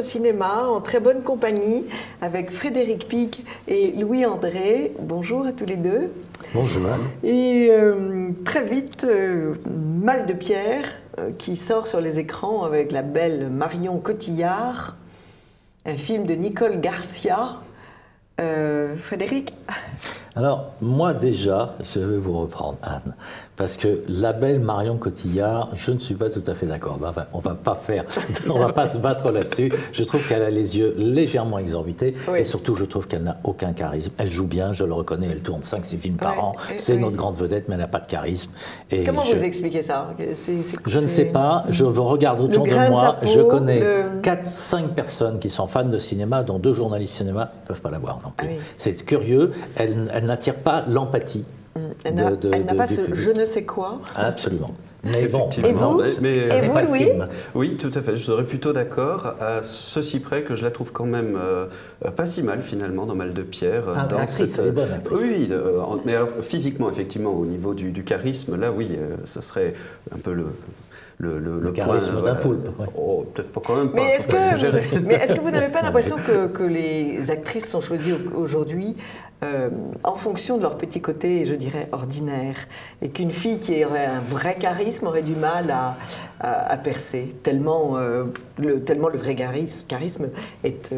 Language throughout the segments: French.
cinéma en très bonne compagnie avec Frédéric Pic et Louis-André. Bonjour à tous les deux. Bonjour. Et très vite, Mal de pierre qui sort sur les écrans avec la belle Marion Cotillard, un film de Nicole Garcia. Frédéric? Alors, moi déjà, je vais vous reprendre, Anne, parce que la belle Marion Cotillard, je ne suis pas tout à fait d'accord. Enfin, on va pas se battre là-dessus. Je trouve qu'elle a les yeux légèrement exorbités, et surtout, je trouve qu'elle n'a aucun charisme. Elle joue bien, je le reconnais, elle tourne 5-6 films par an. C'est notre grande vedette, mais elle n'a pas de charisme. Et comment vous expliquez ça? Je ne sais pas, je regarde autour de moi, je connais 4-5 personnes qui sont fans de cinéma, dont 2 journalistes cinéma ne peuvent pas la voir non plus. C'est curieux, elle n'attire pas l'empathie. Elle n'a pas ce je ne sais quoi. Absolument. Mais bon, et vous, Louis? Oui, tout à fait. Je serais plutôt d'accord, à ceci près que je la trouve quand même pas si mal finalement dans Mal de pierre. Dans actrice, elle est bonne actrice. Oui, mais alors physiquement, effectivement, au niveau du charisme, là, oui, ça serait un peu le charisme d'un poulpe. Ouais. Oh, peut-être pas quand même. Mais est-ce que vous n'avez pas l'impression que les actrices sont choisies aujourd'hui en fonction de leur petit côté, je dirais, ordinaire, et qu'une fille qui aurait un vrai charisme aurait du mal à percer, tellement le vrai charisme est,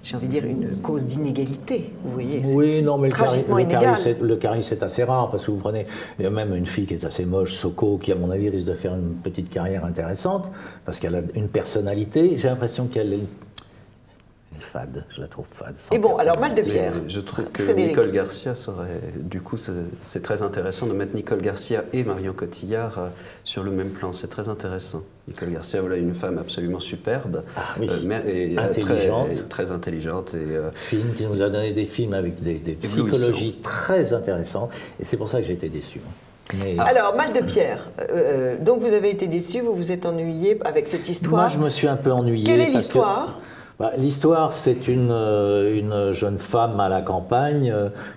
j'ai envie de dire, une cause d'inégalité, vous voyez. Oui, non, mais le charisme est assez rare, parce que vous prenez, il y a même une fille qui est assez moche, Soko, qui à mon avis risque de faire une petite carrière intéressante, parce qu'elle a une personnalité, j'ai l'impression qu'elle est fade, je la trouve fade. Et bon, alors Mal de pierre. Je trouve que Nicole Garcia serait, du coup, c'est très intéressant de mettre Nicole Garcia et Marion Cotillard sur le même plan. C'est très intéressant. Nicole Garcia, voilà, une femme absolument superbe, intelligente, très intelligente et qui nous a donné des films avec des psychologies très intéressantes. Et c'est pour ça que j'ai été déçu. Alors, Mal de pierre, donc vous avez été déçu, vous vous êtes ennuyé avec cette histoire. Moi, je me suis un peu ennuyé. Quelle est l'histoire? L'histoire, c'est une jeune femme à la campagne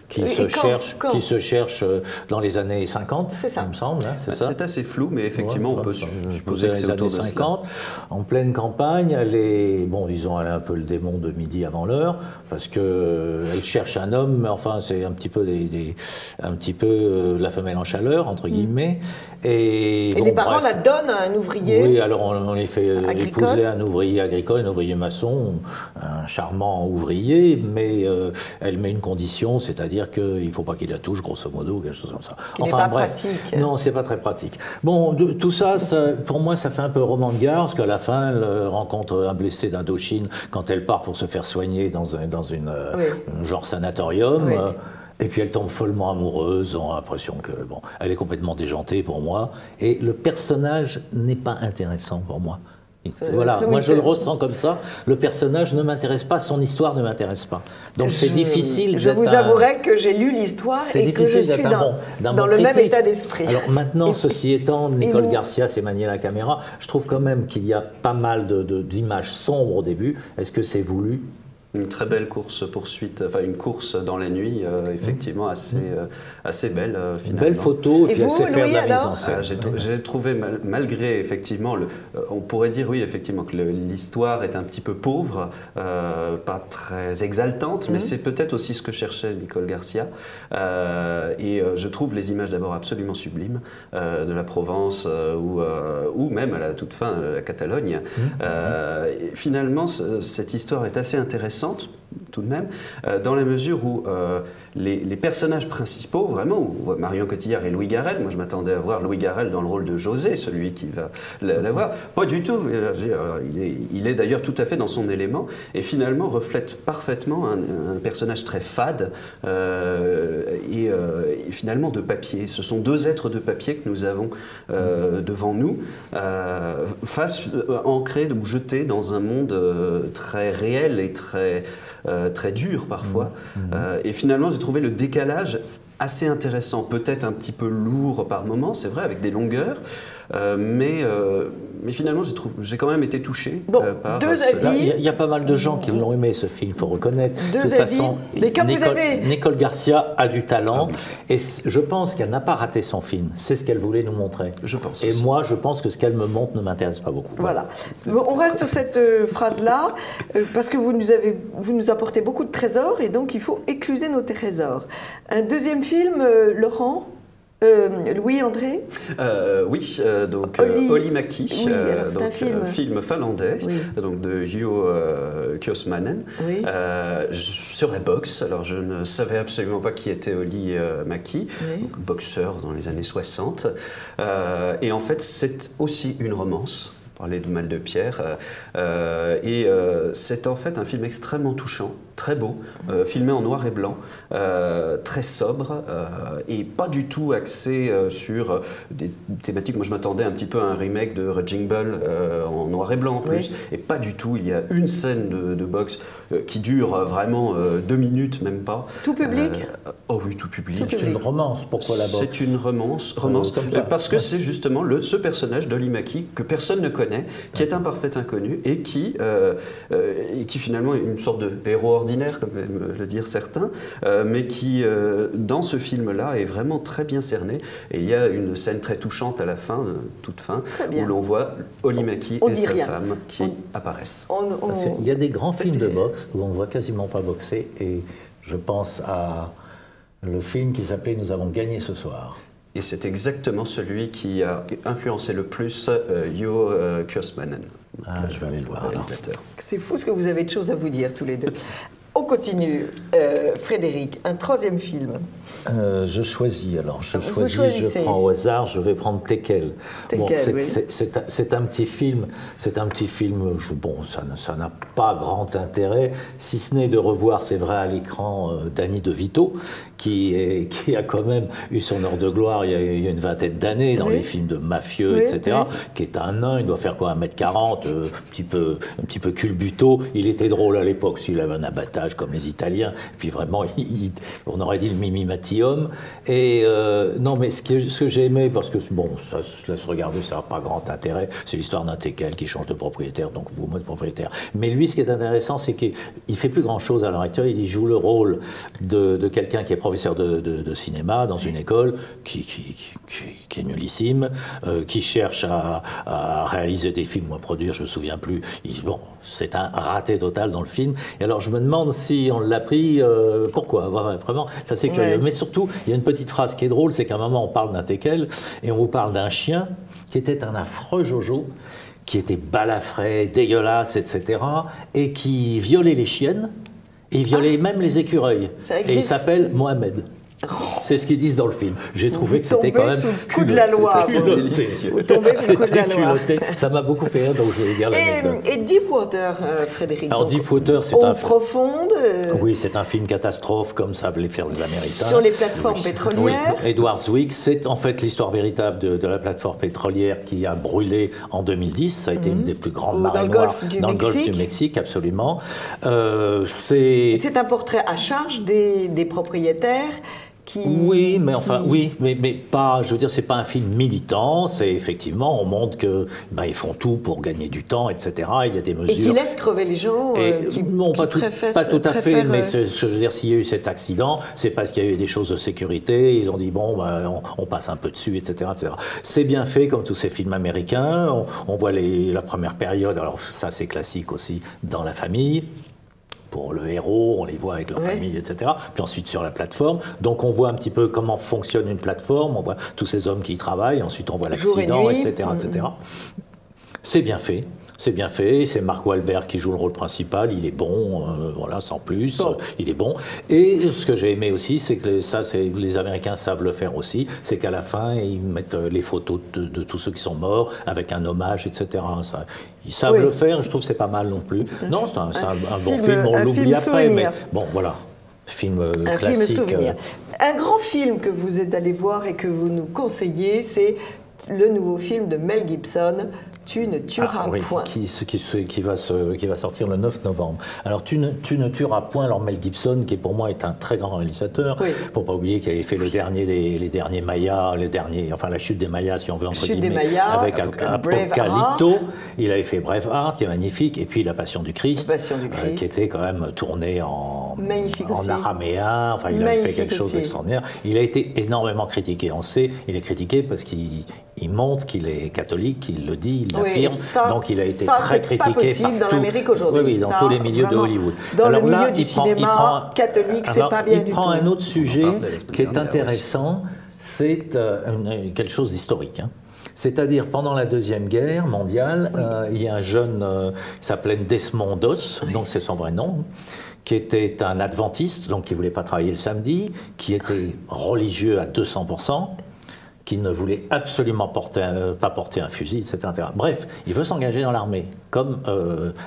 qui se cherche dans les années 50, il me semble. Hein, c'est assez flou, mais effectivement, on peut supposer que c'est autour de 50. En pleine campagne, elle est un peu le démon de midi avant l'heure, parce qu'elle cherche un homme, mais enfin, c'est un petit peu la femelle en chaleur, entre guillemets. Et les parents la donnent à un ouvrier. Oui, alors on les fait épouser un ouvrier agricole, un ouvrier maçon, un charmant ouvrier, mais elle met une condition, c'est-à-dire qu'il ne faut pas qu'il la touche, grosso modo, quelque chose comme ça. Enfin bref, pratique. Non, c'est pas très pratique. Bon, tout ça, pour moi, ça fait un peu roman de gare, parce qu'à la fin, elle rencontre un blessé d'Indochine quand elle part pour se faire soigner dans une genre sanatorium. Oui. Et puis elle tombe follement amoureuse, on a l'impression que, elle est complètement déjantée pour moi. Et le personnage n'est pas intéressant pour moi. Voilà, moi je le ressens comme ça. Le personnage ne m'intéresse pas, son histoire ne m'intéresse pas. Donc c'est difficile. Je vous avouerai que j'ai lu l'histoire et que je suis dans le même état d'esprit. Alors maintenant, ceci étant, Nicole Garcia s'est maniée la caméra. Je trouve quand même qu'il y a pas mal d'images sombres au début. Est-ce que c'est voulu ? Une très belle course-poursuite, enfin une course dans la nuit, effectivement assez belle finalement. Une belle photo, et puis elle sait faire de la mise en scène. J'ai trouvé, malgré effectivement, on pourrait dire oui effectivement que l'histoire est un petit peu pauvre, pas très exaltante, mais c'est peut-être aussi ce que cherchait Nicole Garcia. Et je trouve les images d'abord absolument sublimes, de la Provence ou même à la toute fin la Catalogne. Et finalement, cette histoire est assez intéressante tout de même, dans la mesure où les personnages principaux, vraiment, où on voit Marion Cotillard et Louis Garrel, moi je m'attendais à voir Louis Garrel dans le rôle de José, celui qui va la voir, pas du tout, il est d'ailleurs tout à fait dans son élément, et finalement reflète parfaitement un personnage très fade, et finalement de papier. Ce sont 2 êtres de papier que nous avons devant nous, ancrés ou jetés dans un monde très réel et très dur parfois. Et finalement, j'ai trouvé le décalage assez intéressant, peut-être un petit peu lourd par moments, c'est vrai, avec des longueurs, mais finalement, j'ai quand même été touché par... Deux avis. Il y a pas mal de gens qui l'ont aimé, ce film, il faut reconnaître. Deux de toute avis. façon, Mais comme Nicole Garcia a du talent, et je pense qu'elle n'a pas raté son film. C'est ce qu'elle voulait nous montrer. Je pense et aussi. moi, je pense que ce qu'elle me montre ne m'intéresse pas beaucoup. Voilà. Bon, on reste sur cette phrase-là, parce que vous nous apportez beaucoup de trésors, et donc il faut écluser nos trésors. Un deuxième film, Laurent Louis-André donc Olli Mäki, c'est un film finlandais, donc de Juho Kuosmanen, sur la boxe. Alors je ne savais absolument pas qui était Olli Mäki, donc boxeur dans les années 60, et en fait c'est aussi une romance. Parler de Mal de Pierre, c'est en fait un film extrêmement touchant, très beau, filmé en noir et blanc, très sobre et pas du tout axé sur des thématiques. Moi je m'attendais un petit peu à un remake de Raging Bull en noir et blanc en plus, et pas du tout. Il y a une scène de boxe qui dure vraiment 2 minutes, même pas. Tout public Oh oui, tout public. C'est une romance, pourquoi la boxe? C'est une romance parce que c'est justement ce personnage d'Olli Mäki que personne ne connaît, qui est un parfait inconnu et qui finalement est une sorte de héros ordinaire, comme aiment le dire certains, mais qui, dans ce film-là, est vraiment très bien cerné. Et il y a une scène très touchante à la fin, toute fin, où l'on voit Olli Mäki et sa femme qui apparaissent. Il y a des grands films de boxe où on ne voit quasiment pas boxer, et je pense à le film qui s'appelait « Nous avons gagné ce soir ». Et c'est exactement celui qui a influencé le plus Juho Kuosmanen. Je vais aller le voir. C'est fou ce que vous avez de choses à vous dire tous les deux. On continue. Frédéric, un troisième film. Je choisis, je prends au hasard, je vais prendre Tekel. C'est un petit film, ça n'a pas grand intérêt, si ce n'est de revoir, c'est vrai, à l'écran, Danny DeVito, qui a quand même eu son heure de gloire il y a une vingtaine d'années dans les films de mafieux, etc., qui est un nain, il doit faire quoi, 1m40, un petit peu culbuto. Il était drôle à l'époque, s'il avait un abattage comme les Italiens, puis vraiment, on aurait dit le mimimatium. Et non, mais ce que j'ai aimé, parce que bon, ça se laisse regarder, ça n'a pas grand intérêt, c'est l'histoire d'un Tekel qui change de propriétaire, donc vous, mode propriétaire. Mais lui, ce qui est intéressant, c'est qu'il fait plus grand-chose à l'heure actuelle, il joue le rôle de quelqu'un qui est professeur de cinéma dans une école, qui est nullissime, qui cherche à réaliser des films ou à produire, je me souviens plus. Bon, c'est un raté total dans le film. Et alors, je me demande si on l'a pris, pourquoi, vraiment, ça c'est curieux. Mais surtout, il y a une petite phrase qui est drôle, c'est qu'à un moment, on parle d'un Tekel, et on vous parle d'un chien qui était un affreux Jojo, qui était balafré, dégueulasse, etc., et qui violait les chiennes, et il violait même les écureuils. Et il s'appelle Mohamed. C'est ce qu'ils disent dans le film. J'ai trouvé que c'était quand même sous le coup de la loi. Vous tombez sous le coup de la loi. Ça m'a beaucoup fait rire, donc je vais dire l'anecdote. Et Deepwater, Frédéric. Alors Deepwater, c'est eau profonde. Oui, c'est un film catastrophe, comme savent les faire les Américains. Sur les plateformes pétrolières. Oui, Edward Zwick, c'est en fait l'histoire véritable de la plateforme pétrolière qui a brûlé en 2010. Ça a été une des plus grandes marées noires dans le golfe du Mexique, absolument. C'est un portrait à charge des propriétaires. Oui, mais pas. Je veux dire, c'est pas un film militant. C'est effectivement, on montre que ils font tout pour gagner du temps, etc. Il y a des mesures. Et qui laissent crever les gens. Non, pas tout à fait. Mais ce que je veux dire, s'il y a eu cet accident, c'est parce qu'il y a eu des choses de sécurité. Ils ont dit bon, on passe un peu dessus, etc., etc. C'est bien fait, comme tous ces films américains. On voit la première période. Alors ça, c'est classique aussi dans la famille. Pour le héros, on les voit avec leur famille, etc. Puis ensuite sur la plateforme. Donc on voit un petit peu comment fonctionne une plateforme, on voit tous ces hommes qui y travaillent, ensuite on voit l'accident, etc., etc. C'est bien fait. C'est bien fait, c'est Mark Wahlberg qui joue le rôle principal, il est bon, voilà, sans plus, il est bon. Et ce que j'ai aimé aussi, c'est que les Américains savent le faire aussi, c'est qu'à la fin, ils mettent les photos de tous ceux qui sont morts, avec un hommage, etc. Ils savent le faire, je trouve que c'est pas mal non plus. Non, c'est un bon film, on l'oublie après, mais bon, voilà. Film classique. Film souvenir. Un grand film que vous êtes allé voir et que vous nous conseillez, c'est le nouveau film de Mel Gibson, Tu ne tueras point. Qui va sortir le 9 novembre. Alors, tu ne tueras point, alors Mel Gibson, qui pour moi est un très grand réalisateur. Il ne faut pas oublier qu'il avait fait les derniers Mayas, enfin la chute des Mayas, si on veut, entre guillemets, avec Apocalypto. Il avait fait Braveheart, qui est magnifique, et puis La Passion du Christ, qui était quand même tourné en araméen. Enfin, il avait fait quelque chose d'extraordinaire. Il a été énormément critiqué. On sait, il est critiqué parce qu'il montre qu'il est catholique, qu'il le dit, il l'affirme. Donc il a été très critiqué partout. Dans l'Amérique aujourd'hui. Dans tous les milieux de Hollywood. Dans le milieu du cinéma catholique, c'est pas bien du tout. Il prend un autre sujet qui est intéressant, c'est quelque chose d'historique. C'est-à-dire, pendant la Deuxième Guerre mondiale, il y a un jeune qui s'appelait Desmond Doss, donc c'est son vrai nom, qui était un adventiste, donc qui ne voulait pas travailler le samedi, qui était religieux à 200%, qui ne voulait absolument pas porter un fusil, etc. Bref, il veut s'engager dans l'armée comme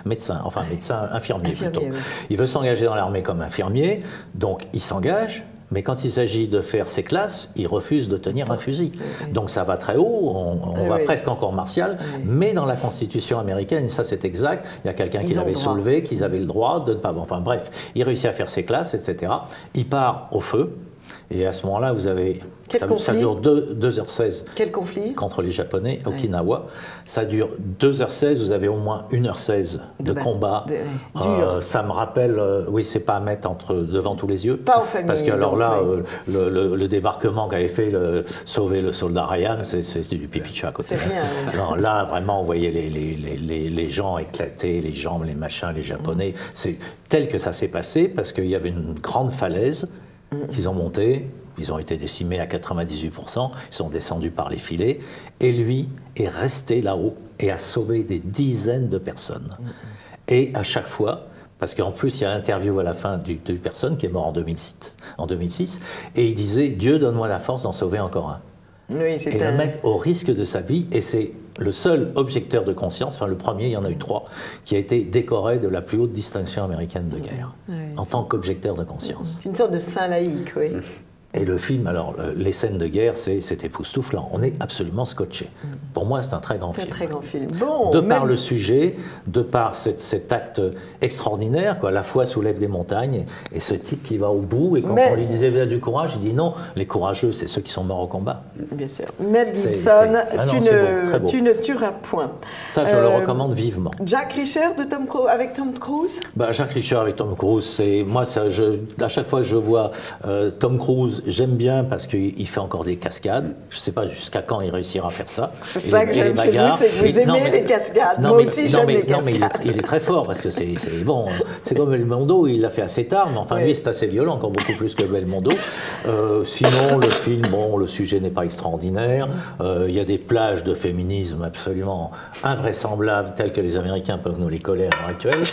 infirmier plutôt. Oui. Il veut s'engager dans l'armée comme infirmier, donc il s'engage. Mais quand il s'agit de faire ses classes, il refuse de tenir un fusil. Donc ça va très haut, on va presque en corps martial, mais dans la Constitution américaine, ça c'est exact, il y a quelqu'un qui l'avait soulevé, qu'ils avaient le droit de ne pas... Enfin bref, il réussit à faire ses classes, etc. Il part au feu, et à ce moment-là, vous avez... Ça dure 2h16 contre les Japonais, Okinawa. Ça dure 2h16, vous avez au moins 1h16 de combat. Ça me rappelle, c'est pas à mettre devant tous les yeux. Pas aux familles. Parce que alors là, le débarquement qu'avait fait sauver le soldat Ryan, c'est du pipi de chat à côté. C'est rien. Non, là, vraiment, on voyait les gens éclater, les jambes, les machins, les Japonais. C'est tel que ça s'est passé, parce qu'il y avait une grande falaise qu'ils ont montée. Ils ont été décimés à 98%, ils sont descendus par les filets, et lui est resté là-haut et a sauvé des dizaines de personnes. Et à chaque fois, parce qu'en plus il y a l'interview à la fin d'une personne qui est morte en 2006, et il disait « Dieu, donne-moi la force d'en sauver encore un ». Oui, et le mec, au risque de sa vie, et c'est le seul objecteur de conscience, enfin le premier, il y en a eu 3, qui a été décoré de la plus haute distinction américaine de guerre, en tant qu'objecteur de conscience. C'est une sorte de saint laïque, oui. Et le film, alors, les scènes de guerre, c'est époustouflant. On est absolument scotché. Pour moi, c'est un très grand film. C'est un très grand film. Bon, de par le sujet, de par cet acte extraordinaire, quoi. La foi soulève des montagnes, et ce type qui va au bout, et quand on lui disait, vous avez du courage, il dit non, les courageux, c'est ceux qui sont morts au combat. Bien sûr. Mel Gibson, tu ne tueras point. Ça, je le recommande vivement. Jack Reacher avec Tom Cruise Jack Reacher avec Tom Cruise, c'est... Moi, à chaque fois que je vois Tom Cruise, j'aime bien parce qu'il fait encore des cascades. Je ne sais pas jusqu'à quand il réussira à faire ça. C'est ça que j'aime chez vous, c'est que vous aimez les cascades. Moi aussi, j'aime les cascades. Non, mais il est très fort parce que c'est bon. C'est comme Belmondo, il l'a fait assez tard, mais enfin, lui, c'est assez violent, encore beaucoup plus que Belmondo. Sinon, le film, le sujet n'est pas extraordinaire. Il y a des plages de féminisme absolument invraisemblables, telles que les Américains peuvent nous les coller à l'heure actuelle.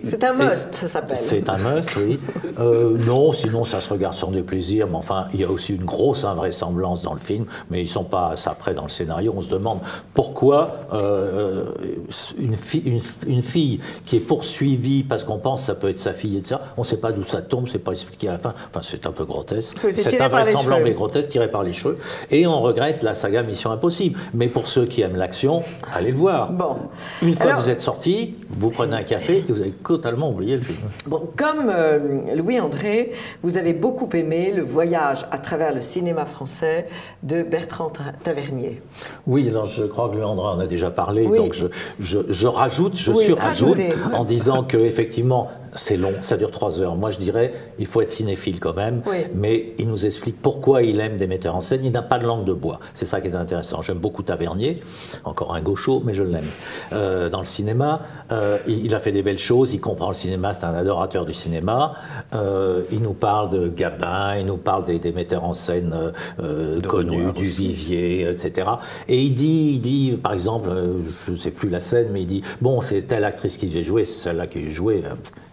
C'est un must, ça s'appelle. C'est un must, oui. Non, sinon, ça se regarde sans des plaisir, mais enfin, il y a aussi une grosse invraisemblance dans le film, mais ils ne sont pas ça près dans le scénario. On se demande pourquoi une fille qui est poursuivie parce qu'on pense que ça peut être sa fille, etc. On ne sait pas d'où ça tombe, c'est pas expliqué à la fin. Enfin, c'est un peu grotesque. C'est invraisemblable et grotesque, tiré par les cheveux. Et on regrette la saga Mission Impossible. Mais pour ceux qui aiment l'action, allez le voir. Bon. Une fois que vous êtes sorti, vous prenez un café et vous avez totalement oublié le film. Bon, comme Louis-André, vous avez beaucoup aimé Le voyage à travers le cinéma français de Bertrand Tavernier. Oui, alors je crois que Louis-André en a déjà parlé, donc je rajoute, surrajoute en disant qu'effectivement, c'est long, ça dure 3 heures. Moi, je dirais, il faut être cinéphile quand même, mais il nous explique pourquoi il aime des metteurs en scène. Il n'a pas de langue de bois. C'est ça qui est intéressant. J'aime beaucoup Tavernier, encore un gaucho, mais je l'aime. Dans le cinéma, il a fait des belles choses, il comprend le cinéma, c'est un adorateur du cinéma. Il nous parle de Gabin, il nous parle des metteurs en scène connus, du Vivier, etc. Et il dit, par exemple, je ne sais plus la scène, mais il dit, bon, c'est telle actrice qui j'ai joué, c'est celle-là qui j'ai joué.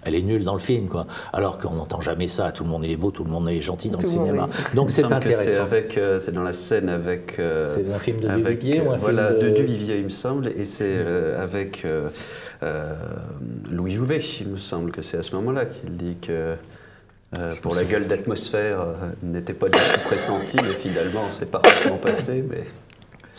Elle est nulle dans le film, quoi. Alors qu'on n'entend jamais ça. Tout le monde est beau, tout le monde est gentil dans le cinéma. Donc c'est intéressant. C'est dans la scène avec. C'est un film de Duvivier ou un film de Duvivier, il me semble, et c'est avec Louis Jouvet, il me semble que c'est à ce moment-là qu'il dit que. Pour la gueule d'atmosphère, n'était pas du tout pressenti, mais finalement, c'est parfaitement passé. Mais...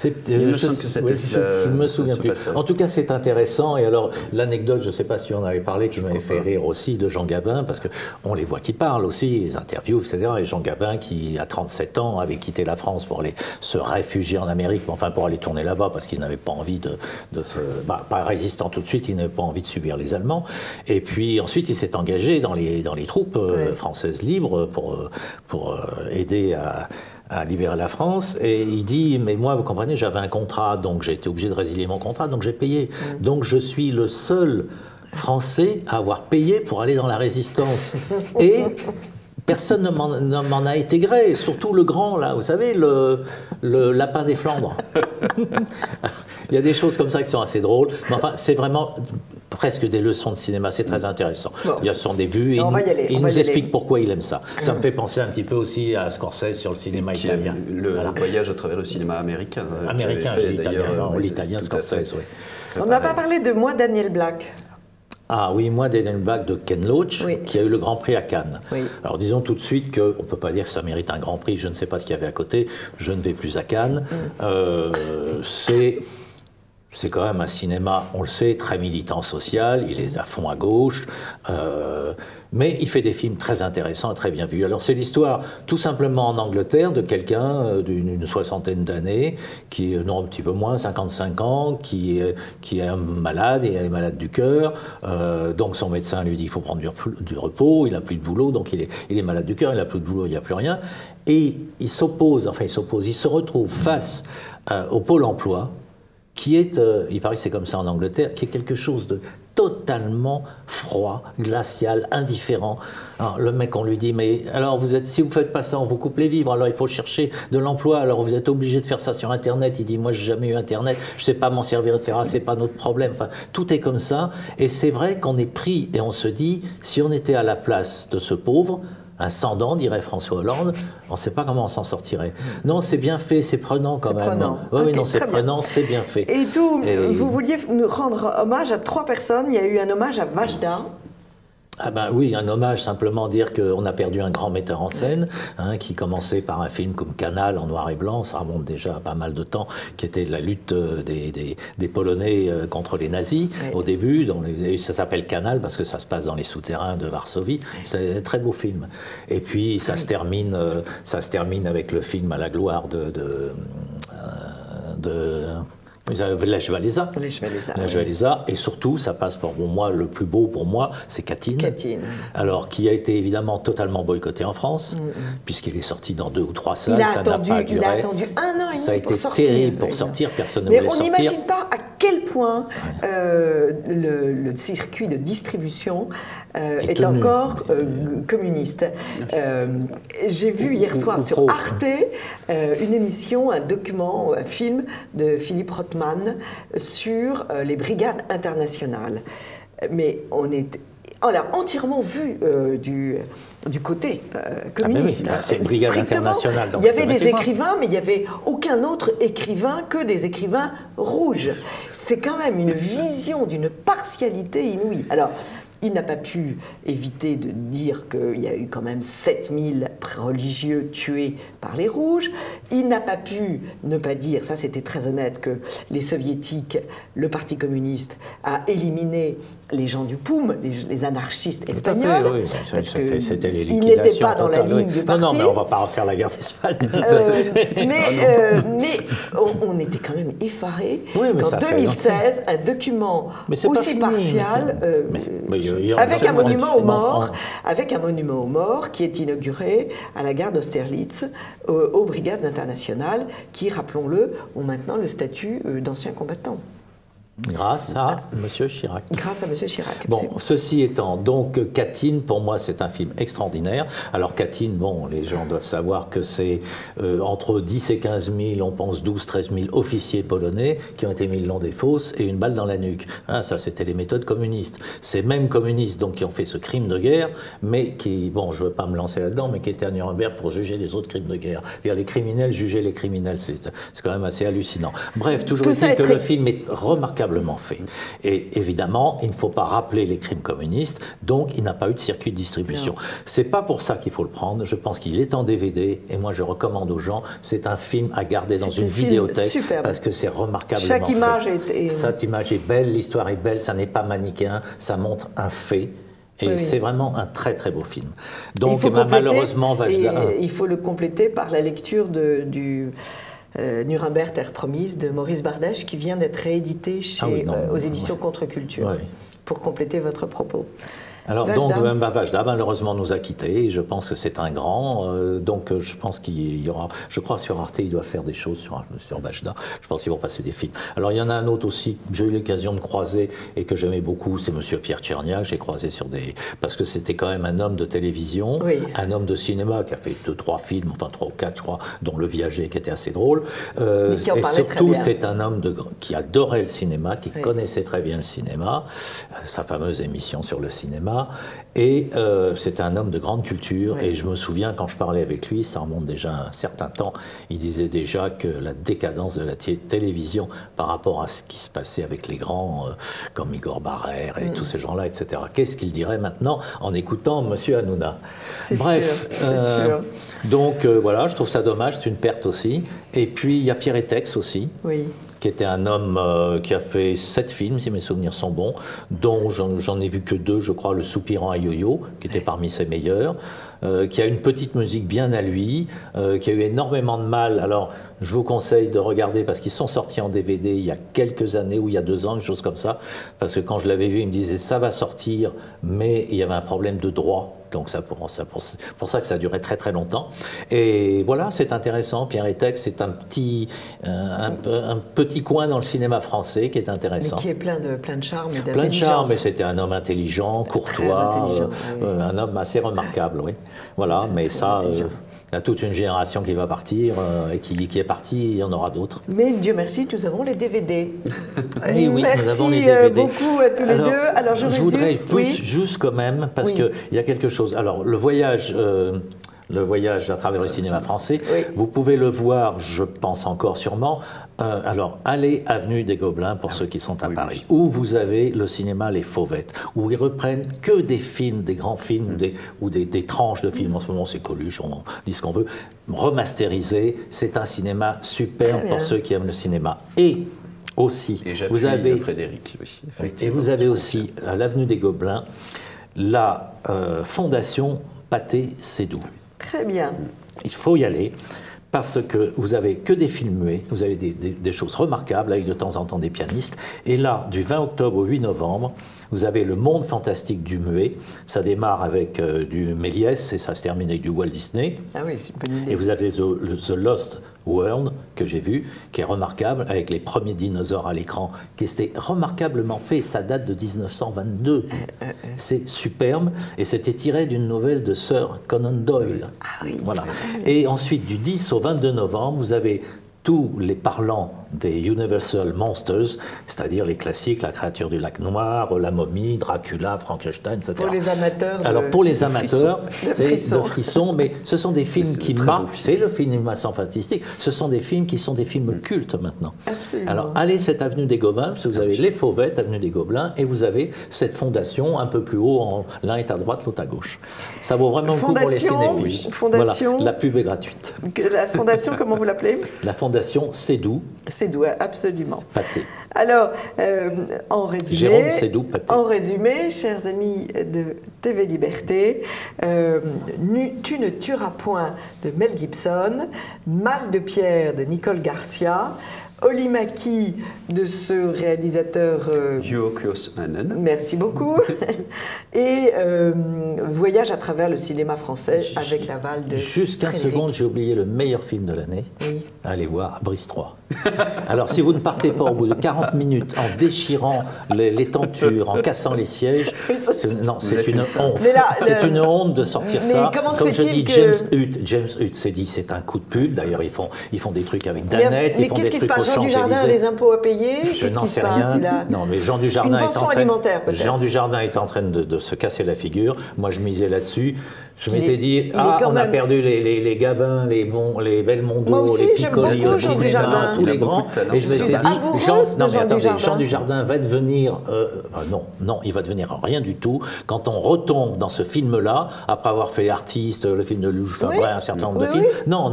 Il me semble que c'était je me souviens plus. En tout cas, c'est intéressant. Et alors, l'anecdote, je ne sais pas si on avait parlé, qui m'avait fait rire aussi, de Jean Gabin, parce qu'on les voit qui parlent aussi, les interviews, etc. Et Jean Gabin, qui, à 37 ans, avait quitté la France pour aller se réfugier en Amérique, enfin pour aller tourner là-bas, parce qu'il n'avait pas envie de se... pas résistant tout de suite, il n'avait pas envie de subir les Allemands. Et puis ensuite, il s'est engagé dans les troupes françaises libres pour aider à libérer la France, et il dit, mais moi, vous comprenez, j'avais un contrat, donc j'ai été obligé de résilier mon contrat, donc j'ai payé. Donc je suis le seul Français à avoir payé pour aller dans la résistance. Et personne ne m'en a été gré, surtout le grand, là, vous savez, le lapin des Flandres. Il y a des choses comme ça qui sont assez drôles, mais enfin, c'est vraiment presque des leçons de cinéma, c'est très intéressant. Bon. Il y a son début, et il nous explique pourquoi il aime ça. Ça me fait penser un petit peu aussi à Scorsese sur le cinéma italien. Le voyage à travers le cinéma américain. L'italien Scorsese, oui. On n'a pas parlé de Moi, Daniel Black. Ah oui, Moi, Daniel Black de Ken Loach, qui a eu le Grand Prix à Cannes. Oui. Alors disons tout de suite qu'on ne peut pas dire que ça mérite un Grand Prix, je ne sais pas ce qu'il y avait à côté, je ne vais plus à Cannes. C'est quand même un cinéma, on le sait, très militant social, il est à fond à gauche, mais il fait des films très intéressants et très bien vus. Alors c'est l'histoire tout simplement en Angleterre de quelqu'un d'une soixantaine d'années, non un petit peu moins, 55 ans, qui est malade, il est malade du cœur, donc son médecin lui dit qu'il faut prendre du repos, il n'a plus de boulot, donc il est malade du cœur, il n'a plus de boulot, il n'y a plus rien, et il se retrouve face au Pôle emploi, qui est, il paraît que c'est comme ça en Angleterre, qui est quelque chose de totalement froid, glacial, indifférent. Alors, le mec, on lui dit, mais alors si vous faites pas ça, on vous coupe les vivres, alors il faut chercher de l'emploi, alors vous êtes obligé de faire ça sur Internet. Il dit, moi, j'ai jamais eu Internet, je sais pas m'en servir, etc., c'est pas notre problème. Enfin, tout est comme ça, et c'est vrai qu'on est pris, et on se dit, si on était à la place de ce pauvre, un sans-dents, dirait François Hollande, on ne sait pas comment on s'en sortirait. Non, c'est bien fait, c'est prenant quand même. Oui, okay, non, c'est prenant, c'est bien fait. Et tout, vous vouliez nous rendre hommage à 3 personnes. Il y a eu un hommage à Vajda. Ah ben oui, un hommage, simplement dire qu'on a perdu un grand metteur en scène, qui commençait par un film comme Canal en noir et blanc, ça remonte déjà à pas mal de temps, qui était la lutte des Polonais contre les nazis au début, ça s'appelle Canal parce que ça se passe dans les souterrains de Varsovie, c'est un très beau film. Et puis ça se termine avec le film à la gloire de Lech Walesa. Lech Walesa. Et surtout, ça passe pour moi, le plus beau pour moi, c'est Katyn. Alors, qui a été évidemment totalement boycotté en France, puisqu'il est sorti dans 2 ou 3 salles. Il a attendu 1 an et demi. Ça a été terrible pour sortir, personne ne voulait sortir. Mais on n'imagine pas à quel point le circuit de distribution est encore communiste. J'ai vu hier soir sur Arte une émission, un document, un film de Philippe Rothman sur les brigades internationales. Mais on l'a entièrement vu du côté communiste. C'est une brigade internationale. Il y avait des écrivains, mais il n'y avait aucun autre écrivain que des écrivains rouges. C'est quand même une vision d'une partialité inouïe. Alors, il n'a pas pu éviter de dire qu'il y a eu quand même 7000 religieux tués par les Rouges. Il n'a pas pu ne pas dire, ça c'était très honnête, que les soviétiques, le Parti communiste, a éliminé les gens du POUM, les anarchistes espagnols. Oui, c'était les liquidations. Ils n'étaient pas dans la ligne du parti. Non, mais on ne va pas refaire la guerre d'Espagne. Mais on était quand même effarés qu'en 2016, un document aussi partial... avec un monument aux morts qui est inauguré à la gare d'Austerlitz aux brigades internationales qui, rappelons-le, ont maintenant le statut d'anciens combattants. Grâce à M. Chirac. Grâce à M. Chirac. Bon, ceci étant, donc Katyn, pour moi, c'est un film extraordinaire. Alors Katyn, bon, les gens doivent savoir que c'est entre 10 et 15 000, on pense 12, 13 000 officiers polonais qui ont été mis le long des fosses et une balle dans la nuque. Ça, c'était les méthodes communistes. Ces mêmes communistes donc, qui ont fait ce crime de guerre, mais qui, bon, je ne veux pas me lancer là-dedans, mais qui étaient à Nuremberg pour juger les autres crimes de guerre. C'est-à-dire les criminels juger les criminels, c'est quand même assez hallucinant. Bref, toujours est-il que le film est remarquable remarquablement fait. Et évidemment, il ne faut pas rappeler les crimes communistes, donc il n'a pas eu de circuit de distribution. C'est pas pour ça qu'il faut le prendre. Je pense qu'il est en DVD, et moi je recommande aux gens, c'est un film à garder dans une vidéothèque, superbe. Parce que c'est remarquablement Chaque image fait. Cette image est belle, l'histoire est belle, ça n'est pas manichéen, ça montre un fait. Et c'est vraiment un très très beau film. Donc malheureusement, il faut le compléter par la lecture du Nuremberg, Terre promise de Maurice Bardèche, qui vient d'être réédité aux éditions Contre-Culture, pour compléter votre propos. Alors donc Vajda malheureusement nous a quittés, et je pense que c'est un grand, donc je pense qu'il y aura, je crois sur Arte il doit faire des choses sur Vajda, je pense qu'ils vont passer des films. Alors il y en a un autre aussi, j'ai eu l'occasion de croiser et que j'aimais beaucoup, c'est Monsieur Pierre Tchernia, j'ai croisé sur parce que c'était quand même un homme de télévision, un homme de cinéma qui a fait 2-3 films, enfin 3 ou 4 je crois, dont Le Viager qui était assez drôle, et surtout c'est un homme qui adorait le cinéma, qui connaissait très bien le cinéma, sa fameuse émission sur le cinéma. Et c'était un homme de grande culture, et je me souviens quand je parlais avec lui, ça remonte déjà un certain temps, il disait déjà que la décadence de la télévision par rapport à ce qui se passait avec les grands comme Igor Barrère et tous ces gens-là, etc. Qu'est-ce qu'il dirait maintenant en écoutant Monsieur Hanouna? Bref, sûr. Donc voilà, je trouve ça dommage, c'est une perte aussi. Et puis il y a Pierre Etex aussi. Qui était un homme qui a fait 7 films, si mes souvenirs sont bons, dont j'en ai vu que 2, je crois, Le Soupirant à Yo-Yo, qui était parmi ses meilleurs, qui a une petite musique bien à lui, qui a eu énormément de mal. Alors, je vous conseille de regarder, parce qu'ils sont sortis en DVD il y a quelques années, ou il y a 2 ans, une chose comme ça, parce que quand je l'avais vu, il me disait « ça va sortir », mais il y avait un problème de droit. Donc pour ça que ça a duré très très longtemps. Et voilà, c'est intéressant. Pierre Etex, c'est un petit coin dans le cinéma français qui est intéressant. Mais qui est plein de charme et d'intelligence. Plein de charme, mais c'était un homme intelligent, courtois, un homme assez remarquable, oui. Voilà, mais ça, il y a toute une génération qui va partir et qui est partie, il y en aura d'autres. Mais Dieu merci, nous avons les DVD. Et oui, nous avons les DVD. Merci beaucoup à tous les deux. Alors je voudrais juste quand même, parce qu'il y a quelque chose. Alors le voyage à travers le cinéma français, vous pouvez le voir, je pense encore sûrement. Alors, allez avenue des Gobelins pour ceux qui sont à Paris, où vous avez le cinéma Les Fauvettes, où ils reprennent que des films, des grands films ou des tranches de films. En ce moment, c'est Coluche, on dit ce qu'on veut, remasterisé. C'est un cinéma superbe pour ceux qui aiment le cinéma. Et aussi, vous avez Frédéric aussi, et vous avez aussi à l'avenue des Gobelins la fondation Pathé Seydoux. Très bien. Il faut y aller parce que vous avez que des films muets, vous avez des choses remarquables avec de temps en temps des pianistes. Et là, du 20 octobre au 8 novembre, vous avez le monde fantastique du muet. Ça démarre avec du Méliès et ça se termine avec du Walt Disney. Ah oui, c'est une bonne idée. Et vous avez The Lost World, que j'ai vu, qui est remarquable, avec les premiers dinosaures à l'écran, qui était remarquablement fait. Ça date de 1922. C'est superbe. Et c'était tiré d'une nouvelle de Sir Conan Doyle. Ah oui. Voilà. Et ensuite, du 10 au 22 novembre, vous avez tous les parlants des Universal Monsters, c'est-à-dire les classiques, La créature du lac noir, La momie, Dracula, Frankenstein, etc. Pour les amateurs, alors pour les amateurs, c'est de frisson, mais ce sont des films qui marquent, c'est le cinéma fantastique, ce sont des films qui sont des films cultes maintenant. Absolument. Alors allez cette avenue des Gobelins, parce que vous avez les Fauvettes, avenue des Gobelins, et vous avez cette fondation un peu plus haut, l'un est à droite, l'autre à gauche. Ça vaut vraiment le coup pour les cinéphiles. Fondation. Voilà, la pub est gratuite. La fondation, comment vous l'appelez? La fondation Seydoux. Seydoux, absolument. Pathé. Alors, en résumé, Jérôme Seydoux, Pathé. En résumé, chers amis de TV Liberté, Tu ne tueras point de Mel Gibson, Mal de pierre de Nicole Garcia, Olimaki de ce réalisateur Juho Kuosmanen. Merci beaucoup. Et Voyage à travers le cinéma français avec l'aval de Juste 15 secondes, j'ai oublié le meilleur film de l'année. Oui. Allez voir Brice 3. Alors si vous ne partez pas au bout de 40 minutes en déchirant les tentures, en cassant les sièges, non, c'est une honte. C'est une honte de sortir ça. Comme je dis, James Hutt s'est dit c'est un coup de pub. D'ailleurs ils font des trucs avec Danette, ils font des trucs Jean Dujardin a des impôts à payer? Je n'en sais rien. Non, mais Jean Dujardin est en train de se casser la figure. Moi, je misais là-dessus. Je m'étais dit, on a perdu les Gabin, les Belmondo, les Piccoli, les Cinéma, tous les grands. Et je m'étais dit, Jean Dujardin va devenir... non, il va devenir rien du tout. Quand on retombe dans ce film-là, après avoir fait Artiste, le film de Louche Fabray, un certain nombre de films, non,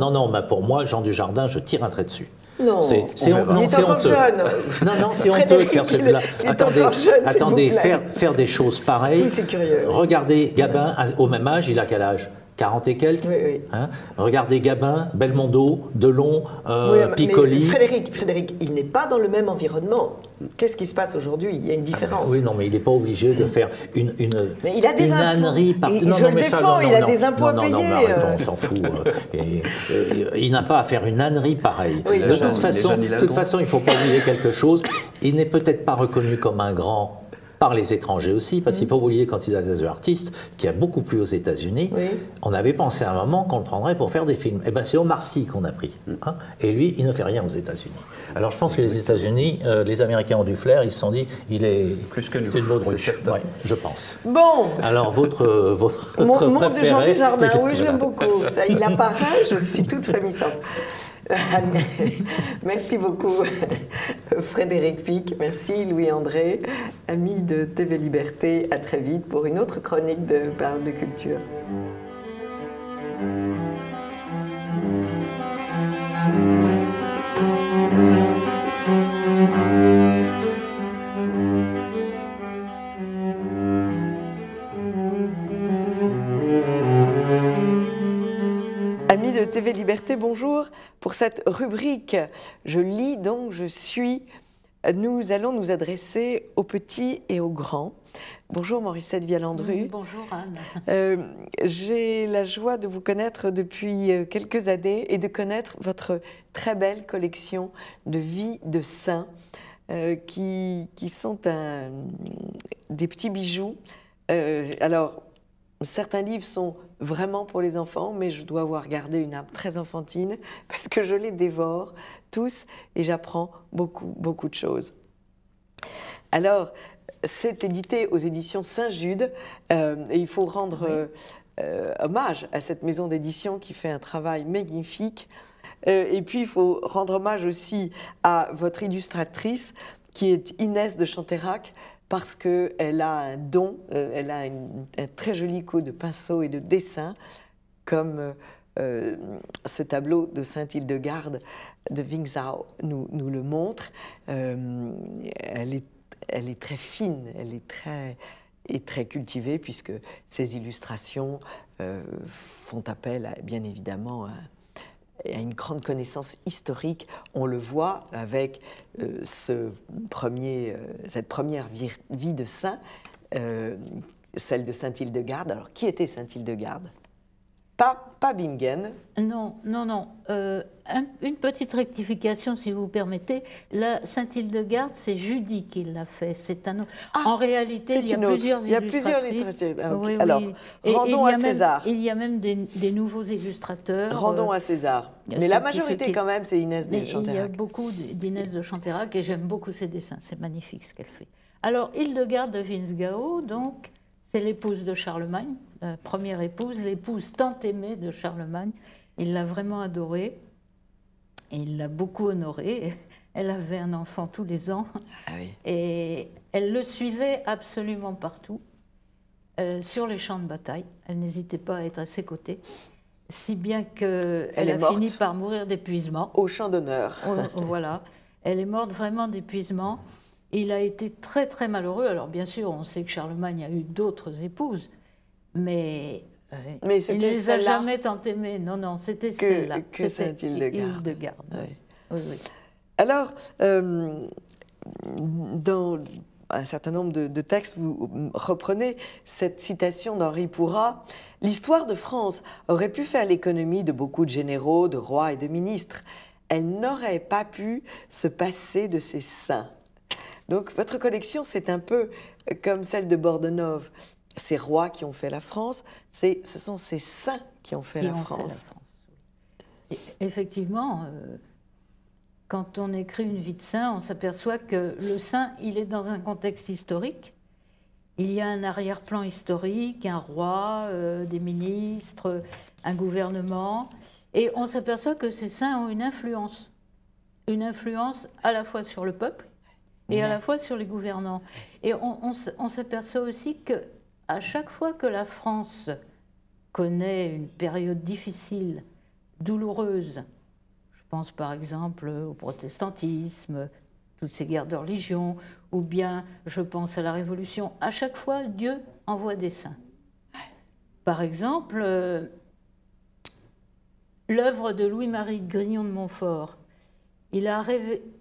pour moi, Jean Dujardin, je tire un trait dessus. Non, c'est encore jeune. Non, c'est honteux de faire celui-là. Attendez, faire des choses pareilles. Oui, c'est curieux. Regardez Gabin, au même âge, il a quel âge? 40 et quelques. Oui. Hein, regardez Gabin, Belmondo, Delon, Piccoli. Frédéric, il n'est pas dans le même environnement. Qu'est-ce qui se passe aujourd'hui? Il y a une différence. Oui, non, mais il n'est pas obligé de faire une mais il a des ânerie par... Je le défends, il a des impôts à payer. Non, on s'en fout. Il n'a pas à faire une ânerie pareille. Oui, de toute façon, il ne faut pas oublier quelque chose. Il n'est peut-être pas reconnu comme un grand par les étrangers aussi, parce qu'il faut oublier quand il a des artistes, qui a beaucoup plu aux États-Unis, on avait pensé à un moment qu'on le prendrait pour faire des films. Eh bien, c'est Omar Sy qu'on a pris. Hein, et lui, il ne fait rien aux États-Unis. Alors, je pense que les États-Unis, les Américains ont du flair, ils se sont dit, il est plus que nous. C'est une baudruche. Oui, je pense. Bon. Alors, votre Mon préféré, de Jean Dujardin, oui, je l'aime beaucoup. Ça, il apparaît, je suis toute frémissante. Merci beaucoup Frédéric Pic, merci Louis-André, ami de TV Liberté, à très vite pour une autre chronique de Parole de Culture. Amis de TV Liberté, bonjour. Pour cette rubrique « Je lis donc je suis », nous allons nous adresser aux petits et aux grands. Bonjour Morissette Vialandru. Bonjour Anne. J'ai la joie de vous connaître depuis quelques années et de connaître votre très belle collection de vies de saints qui sont des petits bijoux. Alors, certains livres sont vraiment pour les enfants, mais je dois avoir gardé une âme très enfantine parce que je les dévore tous et j'apprends beaucoup de choses. Alors, c'est édité aux éditions Saint-Jude et il faut rendre hommage à cette maison d'édition qui fait un travail magnifique. Et puis, il faut rendre hommage aussi à votre illustratrice qui est Inès de Chanteyrac, parce qu'elle a un don, elle a un très joli coup de pinceau et de dessin, comme ce tableau de Sainte-Hildegarde de Wingsau nous le montre. Elle est très fine, elle est très cultivée, puisque ses illustrations font appel, bien évidemment, à une grande connaissance historique. On le voit avec cette première vie de saint, celle de Sainte-Hildegarde. Alors, qui était Sainte-Hildegarde? Pas Bingen. Non. Une petite rectification, si vous permettez. La Sainte-Hildegarde, c'est Judy qui l'a fait. C'est un autre. En réalité, il y a plusieurs illustratrices. Oui. Alors, rendons à César. Il y a même des nouveaux illustrateurs. Rendons à César. Mais la majorité, quand même, c'est Inès de Chanteyrac. Il y a beaucoup d'Inès de Chanteyrac et j'aime beaucoup ses dessins. C'est magnifique ce qu'elle fait. Alors, Hildegarde de Wingsau, donc, c'est l'épouse de Charlemagne, la première épouse, l'épouse tant aimée de Charlemagne. Il l'a vraiment adorée et il l'a beaucoup honorée. Elle avait un enfant tous les ans et elle le suivait absolument partout, sur les champs de bataille. Elle n'hésitait pas à être à ses côtés, si bien qu'elle a fini par mourir d'épuisement. Au champ d'honneur. Voilà, elle est morte vraiment d'épuisement. Il a été très très malheureux. Alors bien sûr, on sait que Charlemagne a eu d'autres épouses, mais il ne les a jamais tant aimées. Non, c'était celle-là. Que Sainte-Hildegarde. Oui. Alors, dans un certain nombre de textes, vous reprenez cette citation d'Henri Pourrat. « L'histoire de France aurait pu faire l'économie de beaucoup de généraux, de rois et de ministres. Elle n'aurait pas pu se passer de ses saints. » Donc, votre collection, c'est un peu comme celle de Bordenove. Ces rois qui ont fait la France, ce sont ces saints qui ont fait la France. Et effectivement, quand on écrit une vie de saint, on s'aperçoit que le saint, il est dans un contexte historique il y a un arrière-plan historique, un roi, des ministres, un gouvernement, et on s'aperçoit que ces saints ont une influence à la fois sur le peuple et à la fois sur les gouvernants. Et on s'aperçoit aussi qu'à chaque fois que la France connaît une période difficile, douloureuse, je pense par exemple au protestantisme, toutes ces guerres de religion, ou bien je pense à la Révolution, à chaque fois Dieu envoie des saints. Par exemple, l'œuvre de Louis-Marie de Grignon de Montfort, il a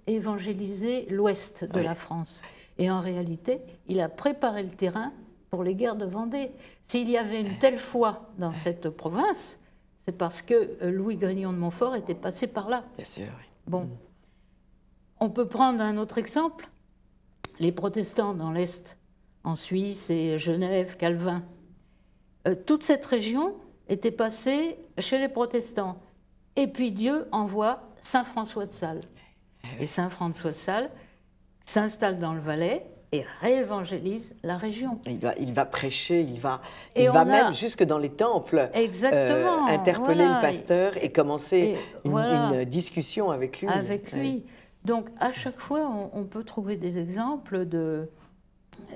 évangélisé l'ouest de la France. Et en réalité, il a préparé le terrain pour les guerres de Vendée. S'il y avait une telle foi dans cette province, c'est parce que Louis Grignon de Montfort était passé par là. Bien sûr, oui. Bon. On peut prendre un autre exemple. Les protestants dans l'Est, en Suisse et Genève, Calvin. Toute cette région était passée chez les protestants. Et puis Dieu envoie Saint François de Sales. Et Saint François de Sales s'installe dans le Valais et réévangélise la région. Il va prêcher, il va même jusque dans les temples interpeller le pasteur et commencer une discussion avec lui. Oui. Donc à chaque fois, on peut trouver des exemples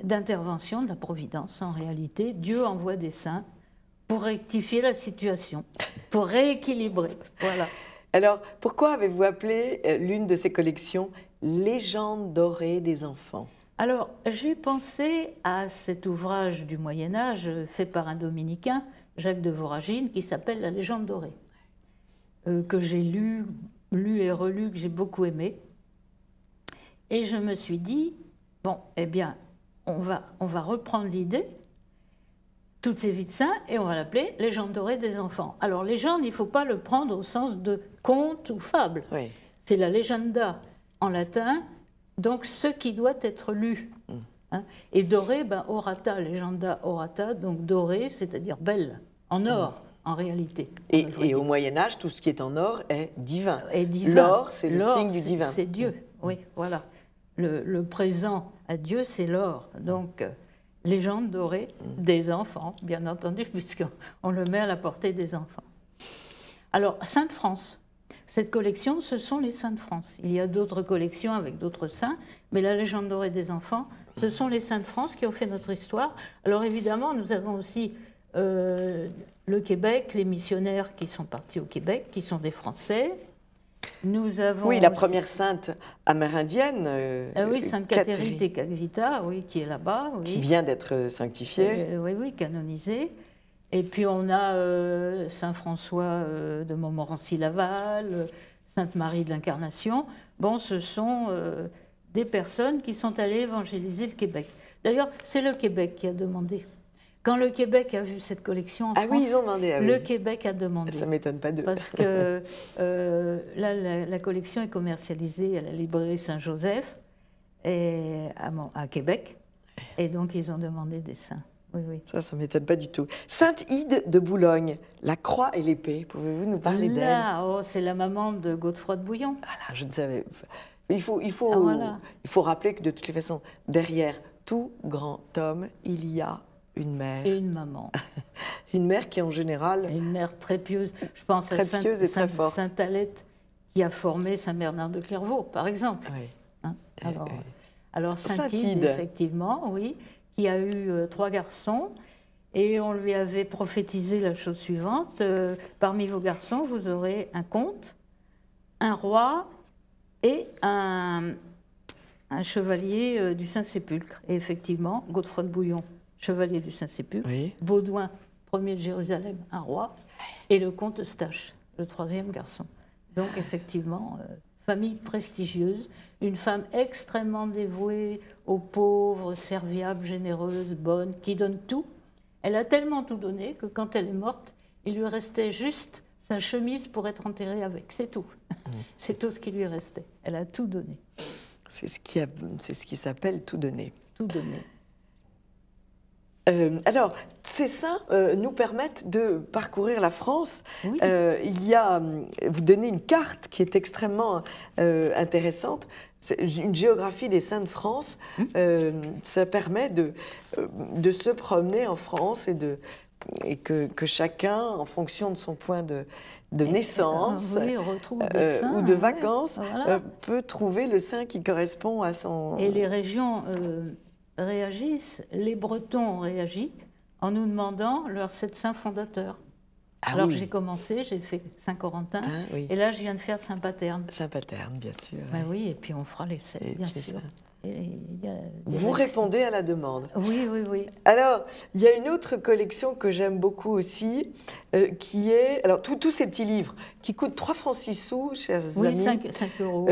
d'intervention de la Providence. En réalité, Dieu envoie des saints pour rectifier la situation, pour rééquilibrer. Voilà. Alors, pourquoi avez-vous appelé l'une de ces collections « Légende dorée des enfants » ? Alors, j'ai pensé à cet ouvrage du Moyen-Âge fait par un dominicain, Jacques de Voragine, qui s'appelle « La légende dorée », que j'ai lu et relu, que j'ai beaucoup aimé. Et je me suis dit, bon, eh bien, on va reprendre l'idée, toutes ces vies de saints, et on va l'appeler « Légende dorée des enfants ». Alors, légende, il ne faut pas le prendre au sens de conte ou fable. Oui. C'est la legenda en latin, donc ce qui doit être lu. Hein. Et doré, orata, legenda orata, donc doré, c'est-à-dire belle, en or, en réalité. Et au Moyen-Âge, tout ce qui est en or est divin. L'or, c'est le signe du divin. C'est Dieu, oui, voilà. Le présent à Dieu, c'est l'or. Donc, légende dorée des enfants, bien entendu, puisqu'on le met à la portée des enfants. Alors, Sainte France. Cette collection, ce sont les saints de France. Il y a d'autres collections avec d'autres saints, mais la légende dorée des enfants, ce sont les saints de France qui ont fait notre histoire. Alors évidemment, nous avons aussi le Québec, les missionnaires qui sont partis au Québec, qui sont des Français. Nous avons la première sainte amérindienne. Oui, Sainte Catherine Tekakwitha, oui, qui est là-bas. Oui. Qui vient d'être sanctifiée. Oui, canonisée. Et puis on a Saint François de Montmorency-Laval, Sainte Marie de l'Incarnation. Bon, ce sont des personnes qui sont allées évangéliser le Québec. D'ailleurs, c'est le Québec qui a demandé. Quand le Québec a vu cette collection en France, oui, ils ont demandé, le Québec a demandé. Ça ne m'étonne pas d'eux. Parce que là, la collection est commercialisée à la librairie Saint-Joseph à Québec. Et donc, ils ont demandé des saints. Oui. Ça ne m'étonne pas du tout. Sainte Ide de Boulogne, la croix et l'épée, pouvez-vous nous parler d'elle? C'est la maman de Godefroy de Bouillon. Voilà, je ne savais pas. Il faut rappeler que de toutes les façons, derrière tout grand homme, il y a une mère. Et une maman. Une mère qui, en général... Une mère très pieuse. Je pense à Sainte Alette, qui a formé Saint Bernard de Clairvaux, par exemple. Oui. Hein? Alors Sainte Ide, effectivement, oui, qui a eu 3 garçons, et on lui avait prophétisé la chose suivante, parmi vos garçons, vous aurez un comte, un roi et un chevalier du Saint-Sépulcre. Et effectivement, Godefroy de Bouillon, chevalier du Saint-Sépulcre, oui. Baudouin, premier de Jérusalem, un roi, et le comte Eustache, le 3e garçon. Donc effectivement... famille prestigieuse, une femme extrêmement dévouée aux pauvres, serviable, généreuse, bonne, qui donne tout. Elle a tellement tout donné que quand elle est morte, il lui restait juste sa chemise pour être enterrée avec. C'est tout. C'est tout ce qui lui restait. Elle a tout donné. C'est ce qui s'appelle tout donner. Tout donner. Alors, ces saints nous permettent de parcourir la France. Oui. Vous donnez une carte qui est extrêmement intéressante. C'est une géographie des saints de France. Ça permet de se promener en France et que chacun, en fonction de son point de naissance saints, ou de vacances, peut trouver le saint qui correspond à son... Et les régions réagissent, les Bretons ont réagi en nous demandant leurs 7 saints fondateurs. Alors j'ai commencé, j'ai fait Saint-Corentin, et là je viens de faire Saint-Paterne. Saint-Paterne, bien sûr. Oui, et puis on fera les 7, bien sûr. Vous répondez à la demande. Oui. Alors, il y a une autre collection que j'aime beaucoup aussi, qui est... Alors, tous ces petits livres qui coûtent 3 francs 6 sous, chers amis. 5 euros.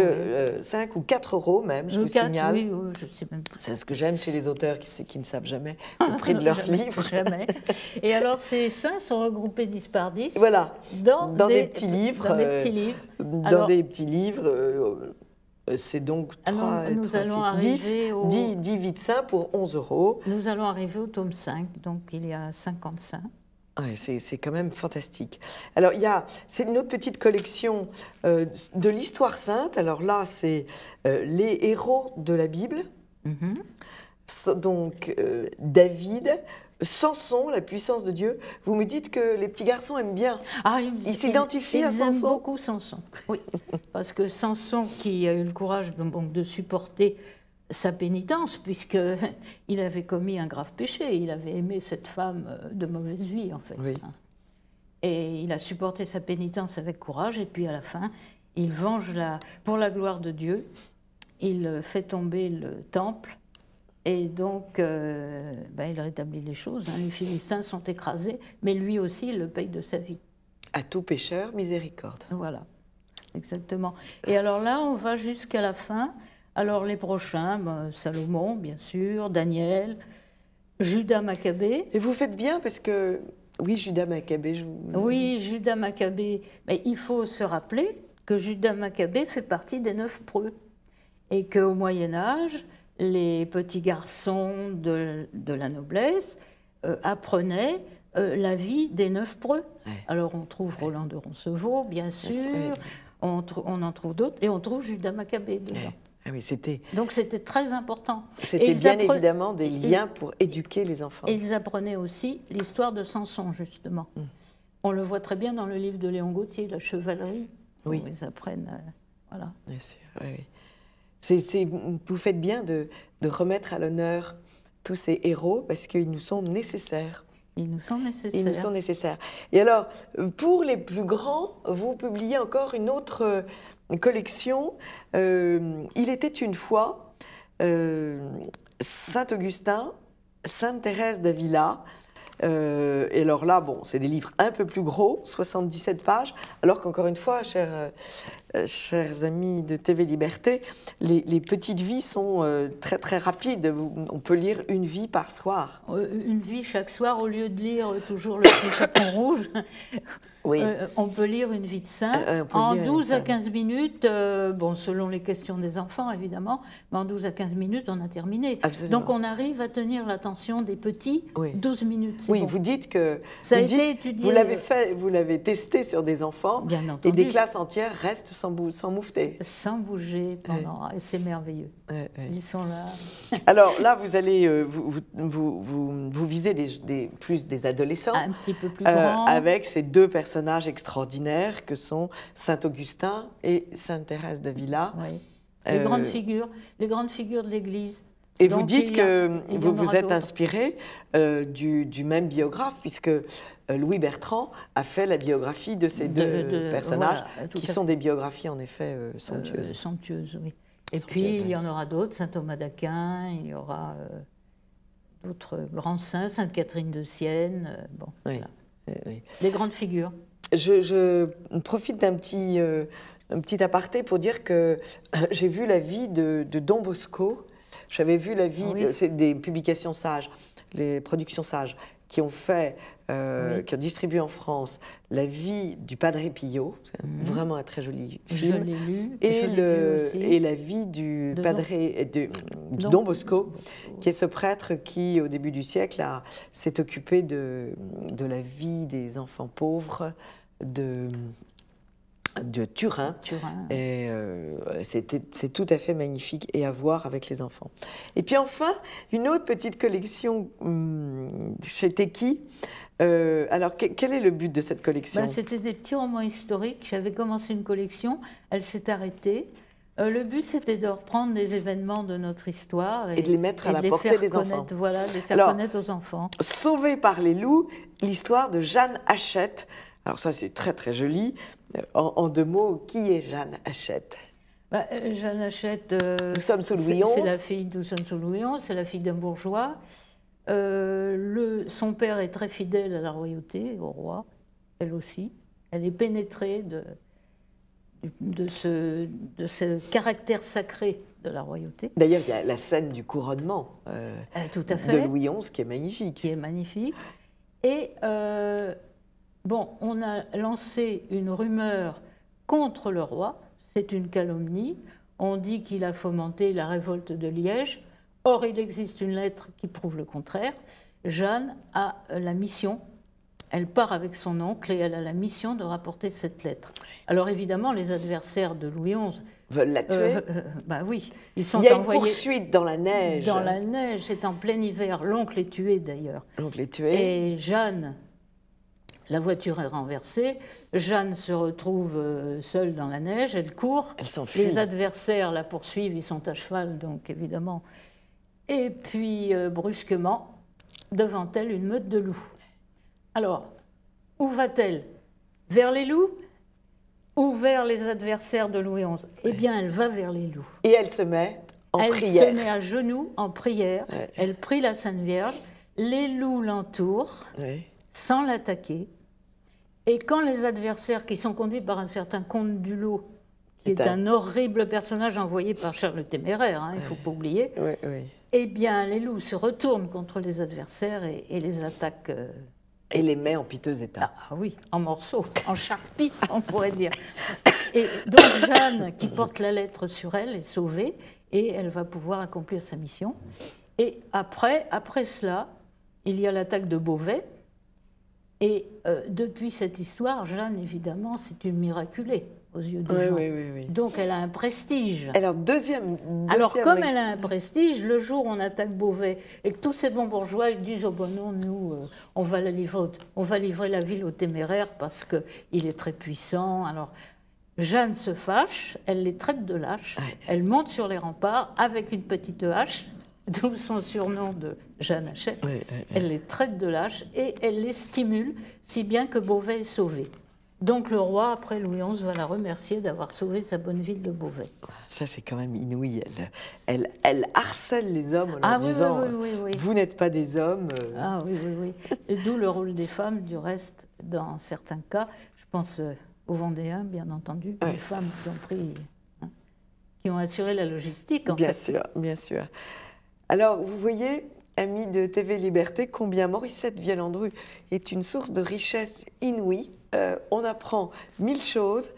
5 ou 4 euros même, je vous 4, signale. Oui, je sais même pas. C'est ce que j'aime chez les auteurs qui ne savent jamais le prix de leurs livres. Jamais. Et alors, ces saints sont regroupés 10 par 10 voilà, dans des petits livres. Dans des petits livres. Dans des petits livres... c'est donc 10 vies de saints pour 11 euros. Nous allons arriver au tome 5, donc il y a 50 saints. Ouais, c'est quand même fantastique. Alors, c'est une autre petite collection de l'histoire sainte. Alors là, c'est les héros de la Bible. Donc, David, Samson, la puissance de Dieu. Vous me dites que les petits garçons aiment bien. Ils s'identifient à Samson. Ils aiment beaucoup Samson, oui. Parce que Samson, qui a eu le courage donc, de supporter sa pénitence, puisqu'il avait commis un grave péché. Il avait aimé cette femme de mauvaise vie, en fait. Oui. Et il a supporté sa pénitence avec courage, et puis à la fin, il venge pour la gloire de Dieu. Il fait tomber le temple. Et donc, il rétablit les choses. Les Philistins sont écrasés, mais lui aussi, il le paye de sa vie. À tout pécheur, miséricorde. Voilà, exactement. Et alors là, on va jusqu'à la fin. Alors les prochains, Salomon, bien sûr, Daniel, Judas Maccabée. Et vous faites bien parce que, oui, Judas Maccabée. Oui, Judas Maccabée. Mais il faut se rappeler que Judas Maccabée fait partie des 9 preux. Et qu'au Moyen-Âge, les petits garçons de la noblesse apprenaient la vie des 9 preux. Alors on trouve Roland de Roncevaux, bien sûr, on en trouve d'autres, et on trouve Judas Maccabée dedans. Donc c'était très important. C'était bien évidemment des liens pour éduquer les enfants. Et ils apprenaient aussi l'histoire de Samson, justement. On le voit très bien dans le livre de Léon Gauthier, La chevalerie, où ils apprennent... voilà. Bien sûr, oui. Vous faites bien de remettre à l'honneur tous ces héros parce qu'ils nous sont nécessaires. Ils nous sont nécessaires. Ils nous sont nécessaires. Et alors, pour les plus grands, vous publiez encore une autre collection. Il était une fois Saint-Augustin, Sainte-Thérèse d'Avila. Et alors là, c'est des livres un peu plus gros, 77 pages, alors qu'encore une fois, chers amis de TV Liberté, les petites vies sont très très rapides. On peut lire une vie par soir. Une vie chaque soir, au lieu de lire toujours le petit chaperon rouge. On peut lire une vie de saint en 12 à 15 minutes, selon les questions des enfants évidemment, mais en 12 à 15 minutes on a terminé. Absolument. Donc on arrive à tenir l'attention des petits 12 minutes. Oui, bon. Vous dites que ça a été étudié. Vous l'avez testé sur des enfants. Bien entendu. Et des classes entières restent sans moufter. Sans bouger pendant. Et c'est merveilleux. Ils sont là. Alors là, vous allez vous visez plus des adolescents. Un petit peu plus grands. Avec ces 2 personnages extraordinaires que sont Saint-Augustin et Sainte-Thérèse d'Avila. Oui. Les grandes figures de l'Église. Et donc, vous dites que vous vous êtes inspiré du même biographe, puisque Louis Bertrand a fait la biographie de ces 2 personnages, qui sont des biographies en effet somptueuses. Somptueuses, oui. Et puis il y en aura d'autres, saint Thomas d'Aquin, il y aura d'autres grands saints, Sainte Catherine de Sienne, voilà. Des grandes figures. Je profite d'un petit aparté pour dire que j'ai vu la vie de Don Bosco. J'avais vu la vie, c'est des publications Sages, les productions Sages, qui ont fait, qui ont distribué en France La vie du Padre Pio, c'est vraiment un très joli film. Je l'ai lu. Et La vie du Don Bosco, qui est ce prêtre qui, au début du siècle, s'est occupé de la vie des enfants pauvres de Turin. Et c'est tout à fait magnifique et à voir avec les enfants. Et puis enfin, une autre petite collection chez Tekkie. Alors, quel est le but de cette collection? C'était des petits romans historiques. J'avais commencé une collection, elle s'est arrêtée. Le but, c'était de reprendre des événements de notre histoire et de les mettre à la portée des enfants. Voilà, de les faire connaître aux enfants. Sauvée par les loups, l'histoire de Jeanne Hachette. Alors ça, c'est très très joli. En 2 mots, qui est Jeanne Hachette? Jeanne Hachette, nous sommes sous Louis XI. C'est la fille, nous sommes sous Louis XI, c'est la fille d'un bourgeois. Son père est très fidèle à la royauté, au roi, elle aussi. Elle est pénétrée de ce caractère sacré de la royauté. D'ailleurs, il y a la scène du couronnement tout à fait, de Louis XI qui est magnifique. Qui est magnifique. Et on a lancé une rumeur contre le roi, c'est une calomnie. On dit qu'il a fomenté la révolte de Liège. Or, il existe une lettre qui prouve le contraire. Jeanne a la mission, elle part avec son oncle et elle a la mission de rapporter cette lettre. Alors évidemment, les adversaires de Louis XI veulent la tuer. Oui, ils sont envoyés. Il y a envoyés une poursuite dans la neige. Dans la neige, c'est en plein hiver. L'oncle est tué d'ailleurs. L'oncle est tué. Et Jeanne, la voiture est renversée. Jeanne se retrouve seule dans la neige. Elle court. Elle s'enfuit. Les adversaires la poursuivent. Ils sont à cheval, donc évidemment. Et puis, brusquement, devant elle, une meute de loups. Alors, où va-t-elle? Vers les loups ou vers les adversaires de Louis XI? Eh bien, elle va vers les loups. Et elle se met en prière. Elle se met à genoux en prière. Ouais. Elle prie la Sainte Vierge. Les loups l'entourent sans l'attaquer. Et quand les adversaires, qui sont conduits par un certain comte du Lot, qui est un horrible personnage envoyé par Charles le Téméraire, il ne faut pas oublier, eh bien, les loups se retournent contre les adversaires et les attaquent. Et les met en piteux état. Ah oui, en morceaux, en charpie, on pourrait dire. Et donc Jeanne, qui porte la lettre sur elle, est sauvée et elle va pouvoir accomplir sa mission. Et après cela, il y a l'attaque de Beauvais. Et depuis cette histoire, Jeanne, évidemment, c'est une miraculée aux yeux des gens. Oui. Donc elle a un prestige. Alors, comme elle a un prestige, le jour où on attaque Beauvais et que tous ces bons bourgeois ils disent « Oh ben non, nous, on va livrer la ville aux téméraires parce qu'il est très puissant. » Alors, Jeanne se fâche, elle les traite de lâches, elle monte sur les remparts avec une petite hache, d'où son surnom de Jeanne Hachette. Elle les traite de lâches et elle les stimule, si bien que Beauvais est sauvé. Donc le roi, après Louis XI, va la remercier d'avoir sauvé sa bonne ville de Beauvais. Ça, c'est quand même inouï. Elle harcèle les hommes en leur disant « Vous n'êtes pas des hommes. » Ah oui. Et d'où le rôle des femmes, du reste, dans certains cas. Je pense aux Vendéens, bien entendu, les femmes qui ont pris, qui ont assuré la logistique. Bien sûr. Alors, vous voyez, amis de TV Liberté, combien Morissette Vielle-Andru est une source de richesse inouïe. On apprend 1000 choses.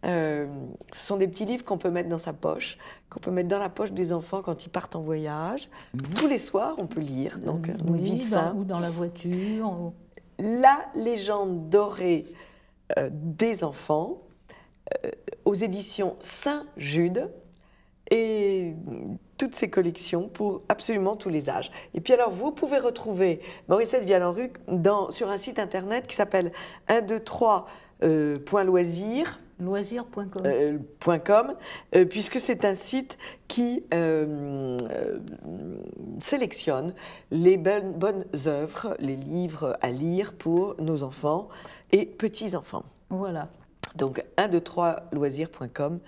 Ce sont des petits livres qu'on peut mettre dans sa poche, qu'on peut mettre dans la poche des enfants quand ils partent en voyage. Tous les soirs, on peut lire. Donc, ou dans la voiture. La légende dorée des enfants, aux éditions Saint-Jude. Et toutes ces collections pour absolument tous les âges. Et puis alors, vous pouvez retrouver Morissette Vielle-Andru sur un site internet qui s'appelle 123.loisirs. Loisirs.com. Puisque c'est un site qui sélectionne les bonnes œuvres, les livres à lire pour nos enfants et petits-enfants. Voilà. Donc 123loisirs.com.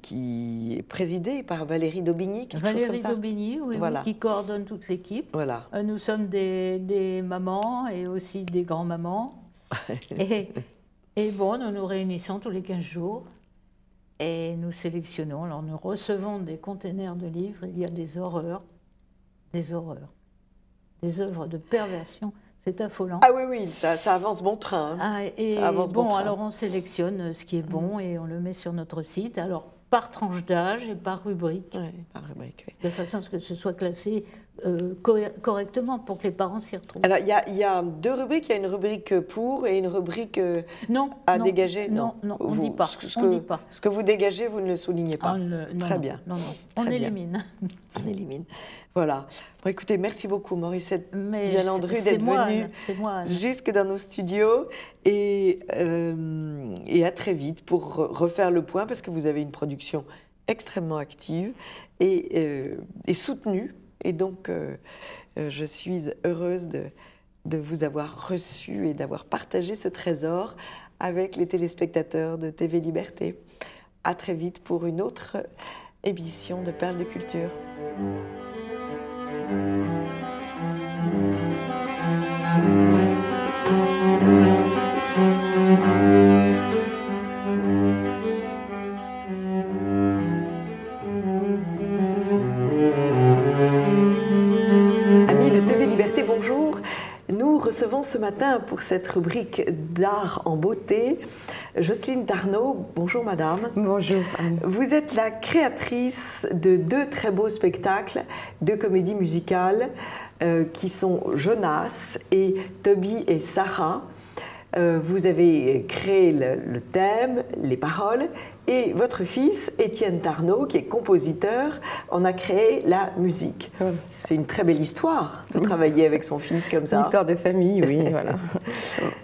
Qui est présidée par Valérie Daubigny, Valérie Daubigny, voilà. Qui coordonne toute l'équipe. Voilà. Nous sommes des mamans et aussi des grands-mamans. et bon, nous nous réunissons tous les 15 jours et nous sélectionnons. Alors nous recevons des containers de livres, il y a des horreurs, des horreurs, des œuvres de perversion. C'est affolant. Ah oui, oui, ça avance bon train. Ah, et ça avance bon train. Alors on sélectionne ce qui est bon et on le met sur notre site. Alors par tranche d'âge et par rubrique. Oui, par rubrique, oui. De façon à ce que ce soit classé correctement pour que les parents s'y retrouvent. Alors il y a 2 rubriques. Il y a une rubrique pour et une rubrique à dégager. Non, on ne dit pas. Ce que vous dégagez, vous ne le soulignez pas. Très bien. Non, on élimine. On élimine. Voilà. Bon, écoutez, merci beaucoup, Morissette Villalandru, d'être venue jusque dans nos studios. Et à très vite pour refaire le point, parce que vous avez une production extrêmement active et soutenue. Et donc, je suis heureuse de vous avoir reçu et d'avoir partagé ce trésor avec les téléspectateurs de TV Liberté. À très vite pour une autre émission de Perles de Culture. Amis de TV Liberté, bonjour. Nous recevons ce matin pour cette rubrique d'art en beauté Jocelyne Tarnot. Bonjour madame. Bonjour Anne. Vous êtes la créatrice de 2 très beaux spectacles de comédie musicale qui sont Jonas et Toby et Sarah. Vous avez créé le thème, les paroles, et votre fils, Étienne Tarnot, qui est compositeur, en a créé la musique. C'est une très belle histoire de travailler avec son fils comme ça. Une histoire de famille, oui, voilà.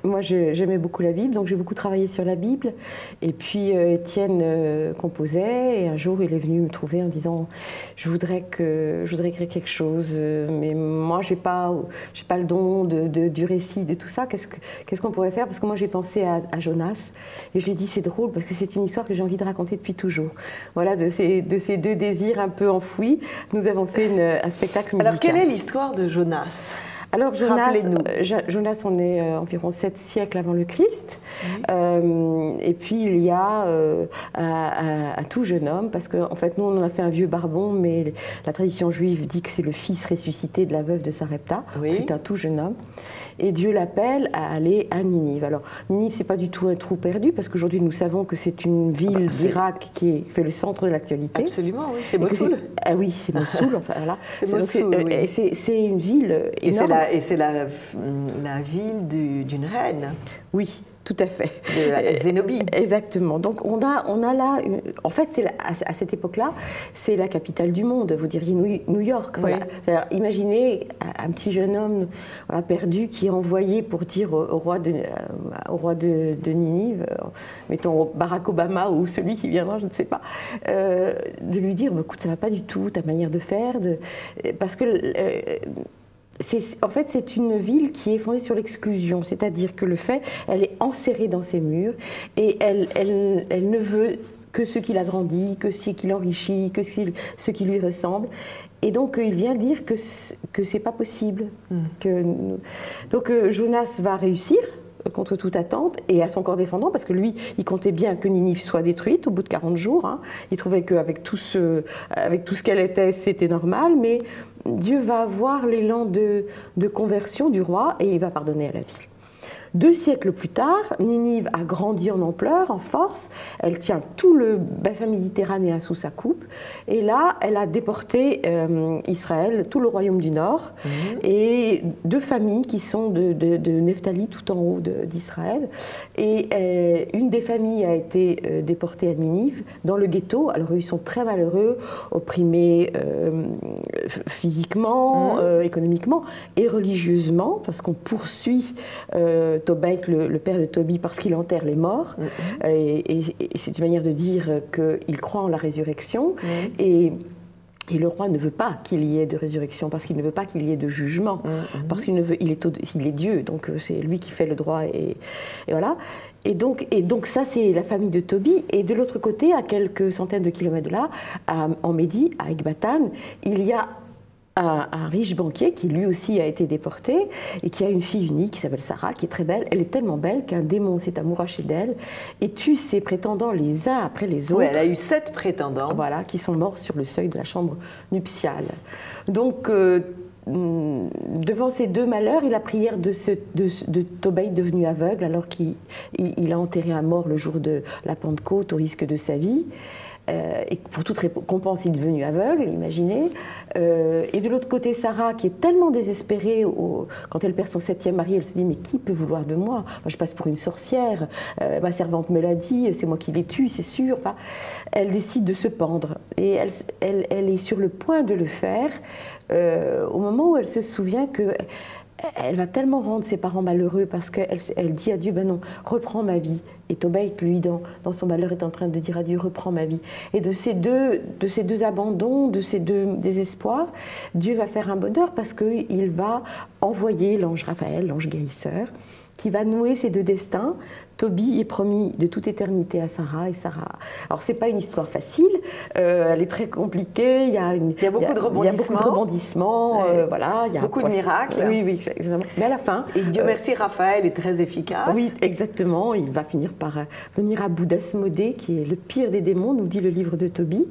Moi, j'aimais beaucoup la Bible, donc j'ai beaucoup travaillé sur la Bible. Et puis, Étienne composait, et un jour, il est venu me trouver en disant « Je voudrais écrire quelque chose, mais moi, j'ai pas le don du récit, de tout ça. Qu'est-ce qu'on pourrait faire ?» Parce que moi, j'ai pensé à Jonas, et je lui ai dit « C'est drôle, parce que c'est une histoire que j'ai envie de raconter depuis toujours. » Voilà, de ces 2 désirs un peu enfouis, nous avons fait un spectacle musical. Alors, quelle est l'histoire de Jonas ? Alors, Jonas, on est environ 7 siècles avant le Christ. Et puis, il y a un tout jeune homme, parce qu'en fait, nous, on en a fait un vieux barbon, mais la tradition juive dit que c'est le fils ressuscité de la veuve de Sarepta. Oui. C'est un tout jeune homme. Et Dieu l'appelle à aller à Ninive. Alors, Ninive, c'est pas du tout un trou perdu, parce qu'aujourd'hui, nous savons que c'est une ville d'Irak qui fait le centre de l'actualité. Absolument, oui. C'est Mossoul. Ah oui, c'est Mossoul. Enfin, voilà. C'est Mossoul, oui. C'est une ville énorme. Et c'est la ville d'une reine. Oui, tout à fait. De la Zénobie. Exactement. Donc on a là, en fait, à cette époque-là, c'est la capitale du monde. Vous diriez New York. Oui. Voilà. Imaginez un petit jeune homme perdu qui est envoyé pour dire au roi de Ninive, mettons Barack Obama ou celui qui viendra, je ne sais pas, de lui dire écoute, ça ne va pas du tout, ta manière de faire, parce que en fait, c'est une ville qui est fondée sur l'exclusion, c'est-à-dire que elle est enserrée dans ses murs et elle ne veut que ce qui l'agrandit, que ce qui l'enrichit, que ce qui lui ressemble. Et donc, il vient dire que c'est pas possible. Donc, Jonas va réussir contre toute attente et à son corps défendant, parce que lui, il comptait bien que Ninive soit détruite au bout de 40 jours. Hein. Il trouvait qu'avec tout ce qu'elle était, c'était normal, mais Dieu va avoir l'élan de conversion du roi et il va pardonner à la ville. 2 siècles plus tard, Ninive a grandi en ampleur, en force. Elle tient tout le bassin méditerranéen sous sa coupe. Et là, elle a déporté Israël, tout le royaume du Nord, et 2 familles qui sont de Nephtali, tout en haut d'Israël. Et une des familles a été déportée à Ninive, dans le ghetto. Alors, eux, ils sont très malheureux, opprimés physiquement, économiquement et religieusement, parce qu'on poursuit Tobek, le père de Toby, parce qu'il enterre les morts. Et c'est une manière de dire qu'il croit en la résurrection. Et le roi ne veut pas qu'il y ait de résurrection, parce qu'il ne veut pas qu'il y ait de jugement, parce qu'il est Dieu, donc c'est lui qui fait le droit, et voilà. Et donc ça, c'est la famille de Toby. Et de l'autre côté, à quelques centaines de kilomètres de là, en Médie, à Ecbatane, il y a un riche banquier qui lui aussi a été déporté et qui a une fille unique qui s'appelle Sarah, qui est très belle. Elle est tellement belle qu'un démon s'est amouraché d'elle et tue ses prétendants les uns après les autres. Oui, elle a eu 7 prétendants. Voilà, qui sont morts sur le seuil de la chambre nuptiale. Donc devant ces deux malheurs et la prière de Tobey devenu aveugle alors qu'il a enterré à mort le jour de la Pentecôte au risque de sa vie, et pour toute récompense il est devenu aveugle, imaginez. Et de l'autre côté Sarah qui est tellement désespérée quand elle perd son 7e mari, elle se dit mais qui peut vouloir de moi? Moi je passe pour une sorcière, ma servante me l'a dit, c'est moi qui l'ai tue, c'est sûr. Enfin, elle décide de se pendre et elle est sur le point de le faire au moment où elle se souvient que elle va tellement rendre ses parents malheureux parce qu'elle dit à Dieu, ben non, reprends ma vie. Et Tobey, lui, dans son malheur, est en train de dire à Dieu, reprends ma vie. Et de ces deux abandons, de ces deux désespoirs, Dieu va faire un bonheur parce qu'il va envoyer l'ange Raphaël, l'ange guérisseur, qui va nouer ces deux destins. Tobey est promis de toute éternité à Sarah et Sarah. Alors c'est pas une histoire facile, elle est très compliquée. Il y a beaucoup de rebondissements. Voilà, il y a beaucoup de miracles. Oui, exactement. Mais à la fin, et Dieu merci, Raphaël est très efficace. Oui, exactement. Il va finir par venir à bout d'Asmodée, qui est le pire des démons, nous dit le livre de Tobey,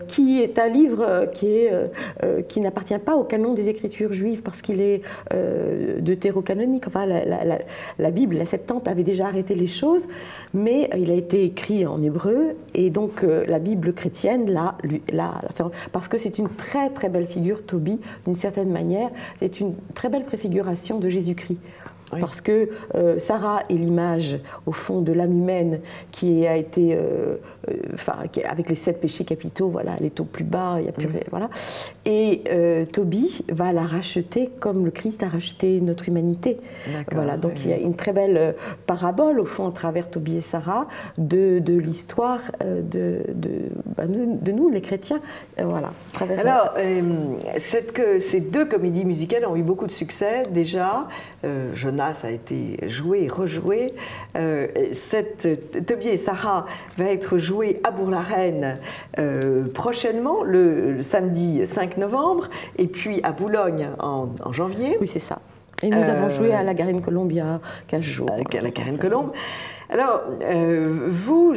qui est un livre qui n'appartient pas au canon des Écritures juives parce qu'il est deutérocanonique. Enfin, la Bible, la Septante, avait déjà arrêté les choses, mais il a été écrit en hébreu et donc la Bible chrétienne l'a fait, parce que c'est une très très belle figure, Tobey, d'une certaine manière, c'est une très belle préfiguration de Jésus-Christ. Oui. Parce que Sarah est l'image, au fond, de l'âme humaine qui a été, avec les 7 péchés capitaux, voilà, elle est au plus bas, il y a plus, voilà. Et Tobey va la racheter comme le Christ a racheté notre humanité. Voilà, donc il y a une très belle parabole, au fond, à travers Tobey et Sarah, de l'histoire de nous, les chrétiens. Voilà. Alors, ces deux comédies musicales ont eu beaucoup de succès déjà. Jonas a été joué et rejoué. Tobey et Sarah va être joué à Bourg-la-Reine prochainement, le samedi 5 novembre, et puis à Boulogne en janvier. Oui, c'est ça. Et nous avons joué à la Garenne-Colombe il y a 15 jours. À la Garenne-Colombe. Alors, vous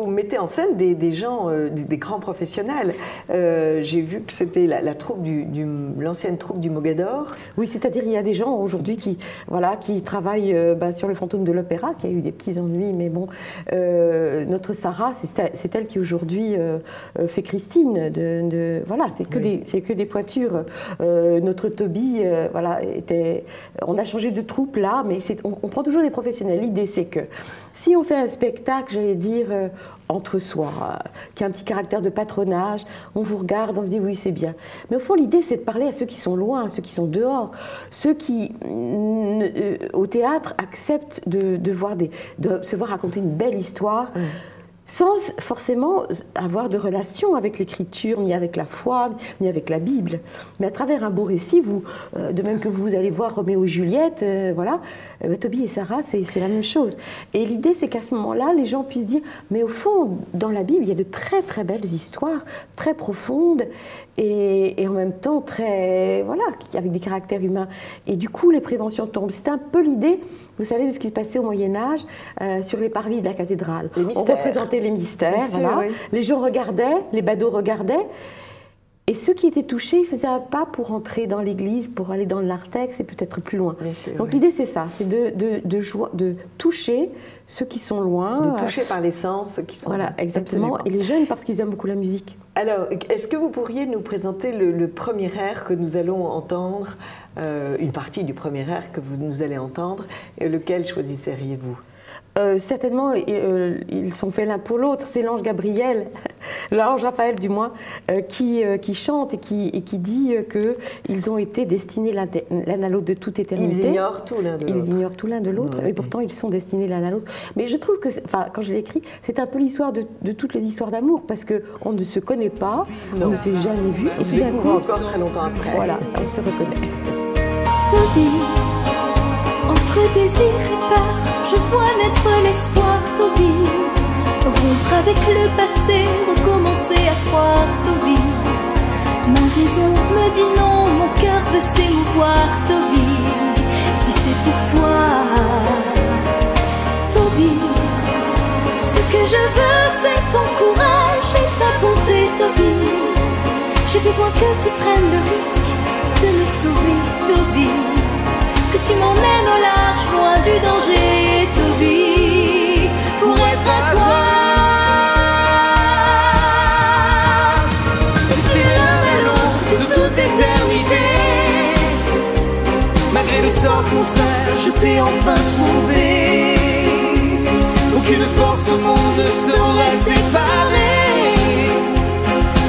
mettez en scène des gens, des grands professionnels. J'ai vu que c'était la troupe l'ancienne troupe du Mogador. Oui, c'est-à-dire il y a des gens aujourd'hui qui travaillent sur le fantôme de l'opéra, qui a eu des petits ennuis, mais bon, notre Sarah, c'est elle qui aujourd'hui fait Christine. Voilà, c'est que des pointures. Notre Tobey, on a changé de troupe là, mais on prend toujours des professionnels. L'idée, c'est que si on fait un spectacle, j'allais dire, entre soi, qui a un petit caractère de patronage, on vous regarde, on vous dit oui, c'est bien. Mais au fond, l'idée, c'est de parler à ceux qui sont loin, à ceux qui sont dehors, ceux qui, au théâtre, acceptent de se voir raconter une belle histoire, sans forcément avoir de relation avec l'écriture, ni avec la foi, ni avec la Bible. Mais à travers un beau récit, de même que vous allez voir Roméo et Juliette, Tobey et Sarah, c'est la même chose. Et l'idée, c'est qu'à ce moment-là, les gens puissent dire, mais au fond, dans la Bible, il y a de très très belles histoires, très profondes, et en même temps avec des caractères humains. Et du coup, les préventions tombent. C'est un peu l'idée, vous savez, de ce qui se passait au Moyen-Âge sur les parvis de la cathédrale. On représentait les mystères, voilà. Oui. Les gens regardaient, les badauds regardaient, et ceux qui étaient touchés, ils faisaient un pas pour entrer dans l'église, pour aller dans le narthex et peut-être plus loin. Donc l'idée, c'est ça, c'est de toucher ceux qui sont loin. De toucher par les sens ceux qui sont loin. Voilà, exactement. Absolument. Et les jeunes, parce qu'ils aiment beaucoup la musique. Alors, est-ce que vous pourriez nous présenter le premier air que nous allons entendre, une partie du premier air que nous allez entendre, et lequel choisisseriez-vous ? Certainement, ils sont faits l'un pour l'autre. C'est l'ange Gabriel, l'ange Raphaël du moins, qui chante et qui dit qu'ils ont été destinés l'un à l'autre de toute éternité. Ils ignorent tout l'un de l'autre. Ils ignorent tout l'un de l'autre, et pourtant ils sont destinés l'un à l'autre. Mais je trouve que, quand je l'ai écrit, c'est un peu l'histoire de toutes les histoires d'amour, parce qu'on ne se connaît pas, on ne s'est jamais vu, et puis d'un coup, encore très longtemps après, voilà, on se reconnaît. Tobey, entre désir et peur, je vois naître l'espoir, Tobey. Rompre avec le passé, recommencer à croire, Tobey. Ma raison me dit non, mon cœur veut s'émouvoir, Tobey. Si c'est pour toi, Tobey, ce que je veux, c'est ton courage et ta bonté, Tobey. J'ai besoin que tu prennes le risque souris, Toby, que tu m'emmènes au large, loin du danger, Toby, pour être à toi. Rester l'un à l'autre de toute éternité. Malgré le sort contraire, je t'ai enfin trouvé. Aucune force au monde ne saurait séparer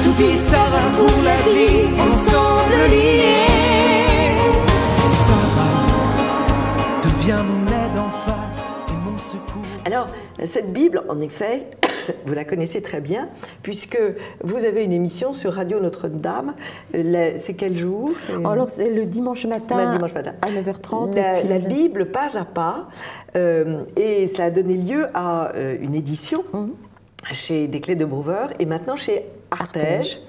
Toby et Sarah pour la vie, ensemble liés. Sarah devient mon aide en face et mon secours. Alors, cette Bible, en effet, vous la connaissez très bien, puisque vous avez une émission sur Radio Notre-Dame. C'est quel jour? Alors, c'est le dimanche matin, dimanche matin. à 9h30. La Bible pas à pas, et cela a donné lieu à une édition chez Des Clés de Brouwer et maintenant chez Artege.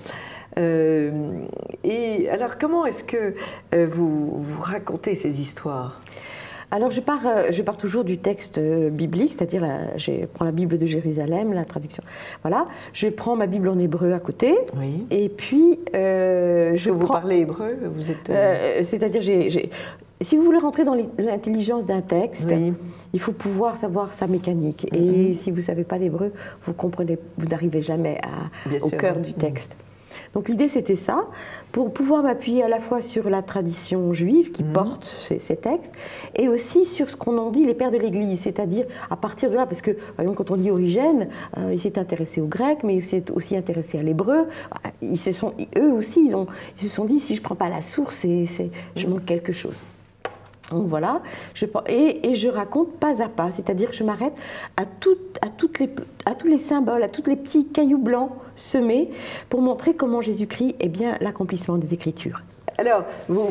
Et alors, comment est-ce que vous racontez ces histoires? Alors je pars toujours du texte biblique, c'est-à-dire je prends la Bible de Jérusalem, la traduction. Voilà, je prends ma Bible en hébreu à côté. Oui. Et puis vous parlez hébreu, vous êtes. C'est-à-dire si vous voulez rentrer dans l'intelligence d'un texte, oui, il faut pouvoir savoir sa mécanique. Et si vous ne savez pas l'hébreu, vous n'arrivez jamais au cœur du texte. Donc l'idée c'était ça, pour pouvoir m'appuyer à la fois sur la tradition juive qui porte ces textes, et aussi sur ce qu'on en dit les pères de l'Église, c'est-à-dire à partir de là, parce que par exemple quand on lit Origène, il s'est intéressé au grec, mais il s'est aussi intéressé à l'hébreu. Eux aussi ils se sont dit, si je ne prends pas la source, je manque quelque chose. Donc voilà, et je raconte pas à pas, c'est-à-dire que je m'arrête à tous les symboles, à tous les petits cailloux blancs semés pour montrer comment Jésus-Christ est bien l'accomplissement des Écritures. Alors, vous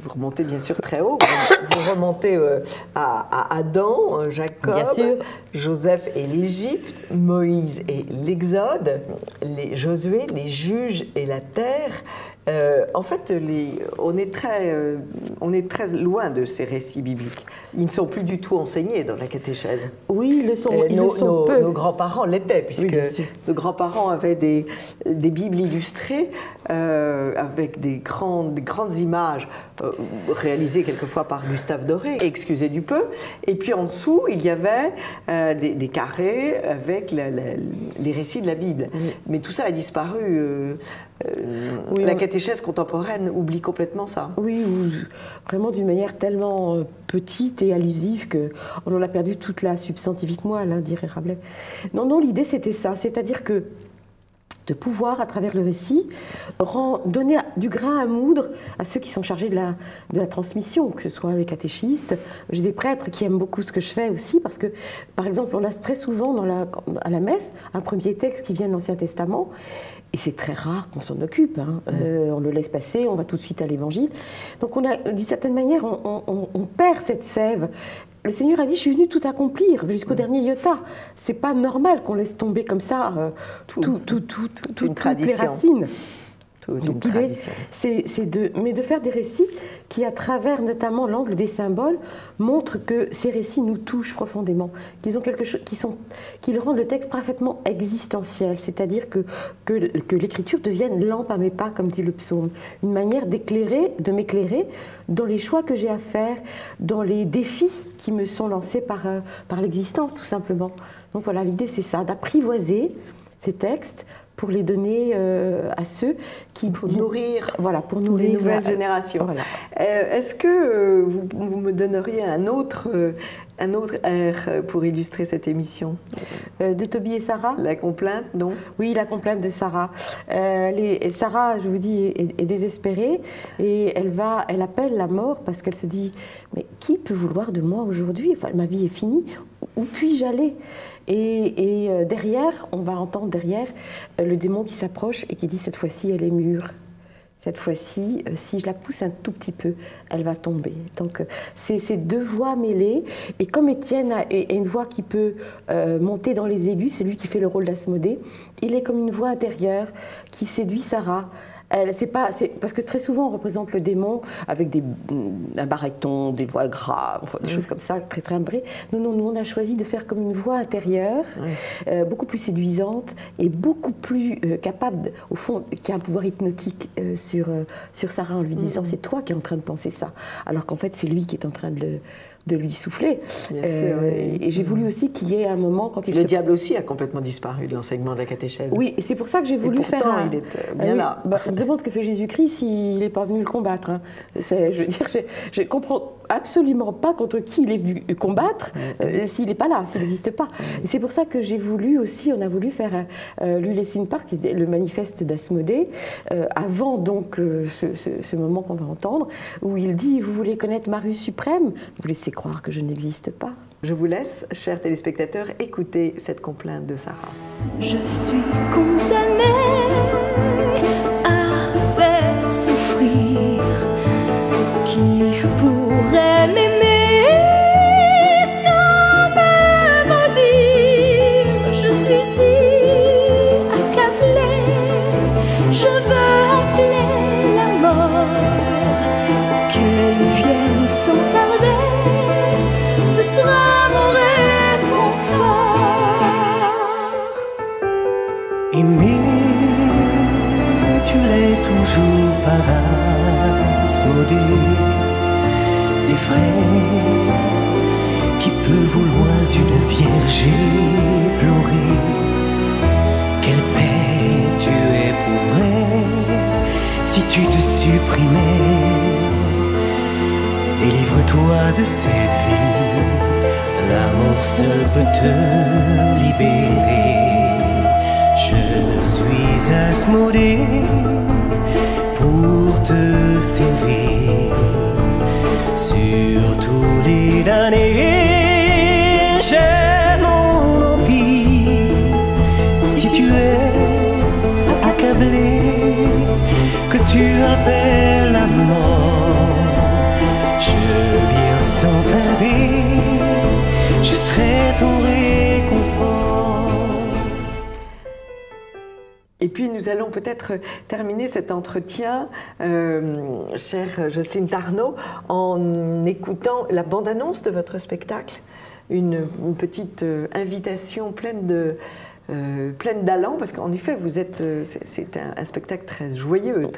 remontez bien sûr très haut, vous remontez à Adam, Jacob, Joseph et l'Égypte, Moïse et l'Exode, Josué, les juges et la terre. En fait, on est très loin de ces récits bibliques. Ils ne sont plus du tout enseignés dans la catéchèse. Oui, ils le sont peu. Nos grands-parents l'étaient, puisque nos grands-parents avaient des Bibles illustrées avec des grandes images réalisées quelquefois par Gustave Doré, excusez du peu. Et puis en dessous, il y avait des carrés avec les récits de la Bible. Mais tout ça a disparu. La catéchèse contemporaine oublie complètement ça. Oui, vraiment d'une manière tellement petite et allusive qu'on en a perdu toute la substantifique moelle, dirait Rabelais. Non, l'idée c'était ça, c'est-à-dire que de pouvoir, à travers le récit, donner du grain à moudre à ceux qui sont chargés de la transmission, que ce soit les catéchistes. J'ai des prêtres qui aiment beaucoup ce que je fais aussi, parce que, par exemple, on a très souvent à la messe un premier texte qui vient de l'Ancien Testament, et c'est très rare qu'on s'en occupe. On le laisse passer, on va tout de suite à l'Évangile. Donc, d'une certaine manière, on perd cette sève. Le Seigneur a dit, je suis venu tout accomplir, jusqu'au dernier iota. C'est pas normal qu'on laisse tomber comme ça toutes les racines. Donc l'idée, c'est de faire des récits qui, à travers notamment l'angle des symboles, montrent que ces récits nous touchent profondément, qu'ils ont quelque chose, qu'ils rendent le texte parfaitement existentiel, c'est-à-dire que l'écriture devienne lampe à mes pas, comme dit le psaume, une manière de m'éclairer dans les choix que j'ai à faire, dans les défis qui me sont lancés par l'existence, tout simplement. Donc voilà, l'idée c'est ça, d'apprivoiser ces textes pour les donner à ceux qui... Pour nourrir les nouvelles générations. Voilà. Est-ce que vous me donneriez un autre air pour illustrer cette émission? De Toby et Sarah? La complainte, non? Oui, la complainte de Sarah. Sarah, je vous dis, est désespérée et elle appelle la mort parce qu'elle se dit « Mais qui peut vouloir de moi aujourd'hui? Enfin, ma vie est finie. Où puis-je aller ?» Et derrière, on va entendre le démon qui s'approche et qui dit « Cette fois-ci, elle est mûre. Cette fois-ci, si je la pousse un tout petit peu, elle va tomber. » Donc, c'est ces deux voix mêlées. Et comme Étienne a une voix qui peut monter dans les aigus, c'est lui qui fait le rôle d'Asmodée, il est comme une voix intérieure qui séduit Sarah Parce que très souvent on représente le démon avec un baryton, des voix graves, enfin, des choses comme ça, très timbrées. Non, nous on a choisi de faire comme une voix intérieure, beaucoup plus séduisante et beaucoup plus capable, au fond, qui a un pouvoir hypnotique sur Sarah en lui disant c'est toi qui es en train de penser ça, alors qu'en fait c'est lui qui est en train de lui souffler. Et j'ai voulu aussi qu'il y ait un moment quand il Le diable aussi a complètement disparu de l'enseignement de la catéchèse. Oui, et c'est pour ça que j'ai voulu faire il est bien là. On se demande ce que fait Jésus-Christ s'il n'est pas venu le combattre. Hein. Je veux dire, je ne comprends absolument pas contre qui il est venu combattre s'il n'est pas là, s'il n'existe pas. Et c'est pour ça que j'ai voulu aussi, on a voulu faire l'Ulessin Park, le manifeste d'Asmodée, avant donc ce moment qu'on va entendre, où il dit « Vous voulez connaître ma rue suprême ? Vous laissez croire que je n'existe pas ». Je vous laisse, chers téléspectateurs, écouter cette complainte de Sarah. Je suis condamnée à faire souffrir. Qui pourrait m'aimer sans me maudire? Je suis si accablée, je veux appeler la mort. Qu'elle vienne sans tarder, ce sera mon réconfort. Aimer, tu l'es toujours par Asmodée. C'est vrai, qui peut vouloir d'une vierge éplorée? Quelle paix tu éprouverais si tu te supprimais? Délivre-toi de cette vie, la mort seule peut te libérer. Je suis Asmodée pour te servir. Sur tous les damnés, j'ai mon empire. Si tu es accablé, que tu appelles la mort, je viens sans tarder, je serai ton réconfort. Et puis nous allons peut-être terminer cet entretien, chère Jocelyne Tarnot, en écoutant la bande-annonce de votre spectacle, une petite invitation pleine d'allant, parce qu'en effet, c'est un spectacle très joyeux,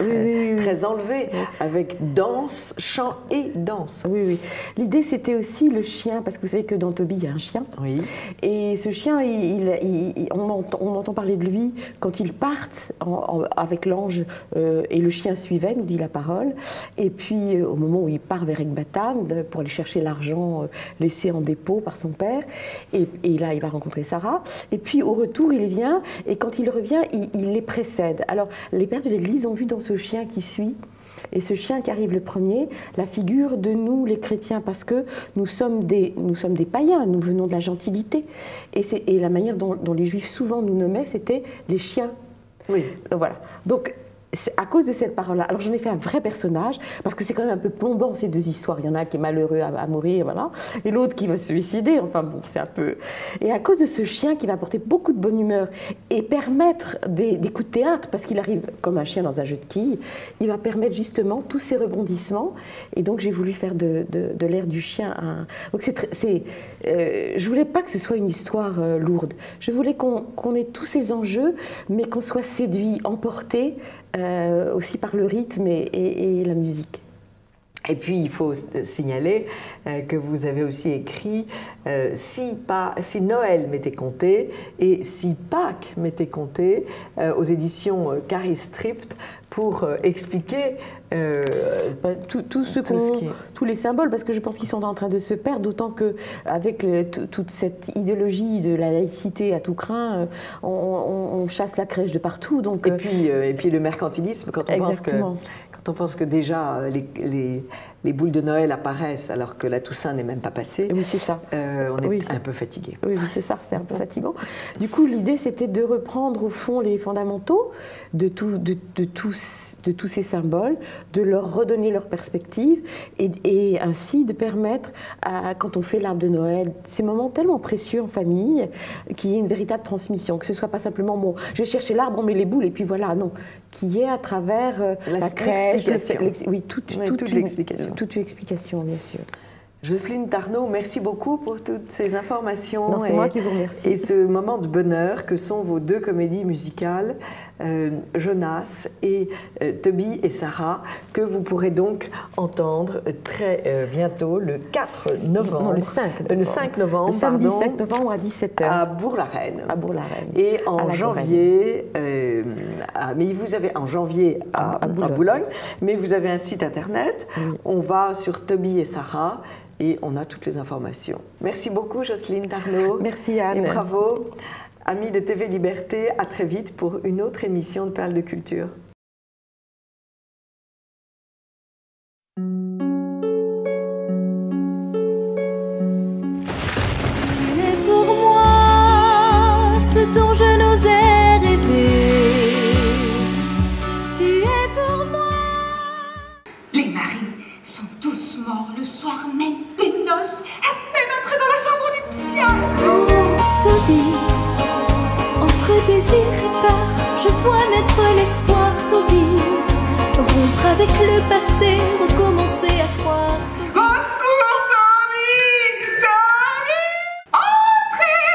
très enlevé, avec danse, chant et danse. Oui, oui. L'idée, c'était aussi le chien, parce que vous savez que dans Toby, il y a un chien. Oui. Et ce chien, on entend parler de lui quand ils partent avec l'ange, et le chien suivait, nous dit la parole. Et puis, au moment où il part vers Ecbatane pour aller chercher l'argent laissé en dépôt par son père, et là, il va rencontrer Sarah. Et puis, au retour, il vient, et quand il revient, il les précède. Alors, les pères de l'Église ont vu dans ce chien qui suit, et ce chien qui arrive le premier, la figure de nous, les chrétiens, parce que nous sommes des païens, nous venons de la gentilité. Et la manière dont les Juifs souvent nous nommaient, c'était les chiens. Oui. Voilà. Donc, à cause de cette parole-là, alors j'en ai fait un vrai personnage, parce que c'est quand même un peu plombant ces deux histoires. Il y en a un qui est malheureux à mourir, voilà, et l'autre qui va se suicider. Enfin bon, c'est un peu. Et à cause de ce chien qui va apporter beaucoup de bonne humeur et permettre des coups de théâtre, parce qu'il arrive comme un chien dans un jeu de quilles, il va permettre justement tous ces rebondissements. Et donc j'ai voulu faire de l'air du chien un. Donc je voulais pas que ce soit une histoire lourde. Je voulais qu'on ait tous ces enjeux, mais qu'on soit séduit, emporté. Aussi par le rythme et la musique. Et puis, il faut signaler que vous avez aussi écrit si Noël m'était compté et si Pâques m'était compté aux éditions Caris Stript pour expliquer tous les symboles, parce que je pense qu'ils sont en train de se perdre, d'autant qu'avec toute cette idéologie de la laïcité à tout crin, on chasse la crèche de partout. Donc, et puis le mercantilisme, quand on pense que déjà les boules de Noël apparaissent alors que la Toussaint n'est même pas passée, oui, c'est ça. On est un peu fatigué. Oui, c'est ça, c'est un peu fatigant. Du coup, l'idée, c'était de reprendre au fond les fondamentaux de tous ces symboles, de leur redonner leur perspective et ainsi de permettre, quand on fait l'arbre de Noël, ces moments tellement précieux en famille, qu'il y ait une véritable transmission, que ce ne soit pas simplement bon, je vais chercher l'arbre, on met les boules et puis voilà, non. Qu'il y ait à travers la crèche, toute l'explication, bien sûr. Jocelyne Tarnot, merci beaucoup pour toutes ces informations. Non, c'est moi qui vous remercie. Et ce moment de bonheur que sont vos deux comédies musicales, Jonas et Toby et Sarah, que vous pourrez donc entendre très bientôt, le 4 novembre. Non, le 5 novembre. Le 5 novembre, le samedi 5 novembre à 17h. À Bourg-la-Reine. À Bourg-la-Reine. Et en janvier, mais vous avez en janvier à Boulogne, mais vous avez un site internet. Oui. On va sur Toby et Sarah. Et on a toutes les informations. Merci beaucoup, Jocelyne Tarnot. Merci, Anne. Et bravo. Amis de TV Liberté, à très vite pour une autre émission de Perles de Culture. Tu es pour moi ce dont je n'osais rêver. Tu es pour moi. Les maris sont tous morts le soir même des noces, à peine entrés dans la chambre nuptiale. Toby, entre désir et peur, je vois naître l'espoir, Toby. Rompre avec le passé, recommencer à croire. Au secours, Toby! Toby! Entrez!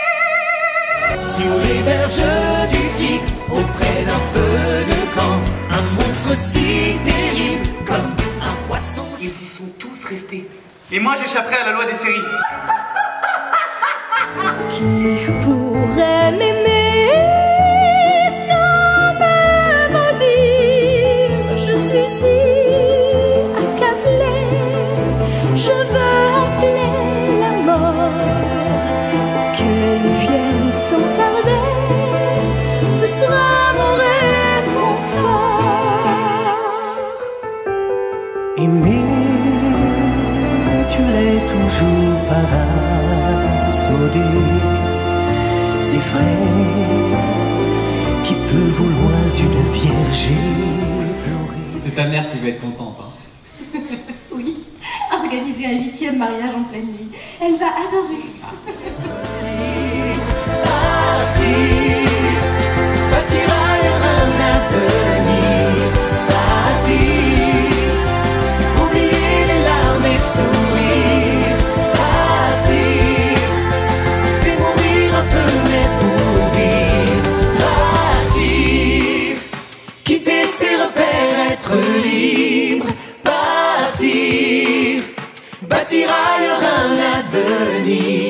Sur les berges du Tigre, auprès d'un feu de camp, un monstre si terrible comme un poisson. Ils y sont tous restés. Et moi, j'échapperai à la loi des séries. Qui pourrait m'aimer sans me dire? Je suis si accablée, je veux appeler la mort. Qu'elle vienne sans tarder, ce sera mon réconfort. Aimer, tu l'es toujours par Asmodée. C'est vrai, qui peut vouloir d'une vierge éplorée. C'est ta mère qui va être contente, hein. Oui, organiser un 8e mariage en pleine nuit. Elle va adorer. Partir, bâtir ailleurs un avenir. Partir, oublier les larmes et sourire. Partir, c'est mourir un peu mais pour vivre. Partir, quitter ses repères, être libre. Partir, bâtir ailleurs un avenir.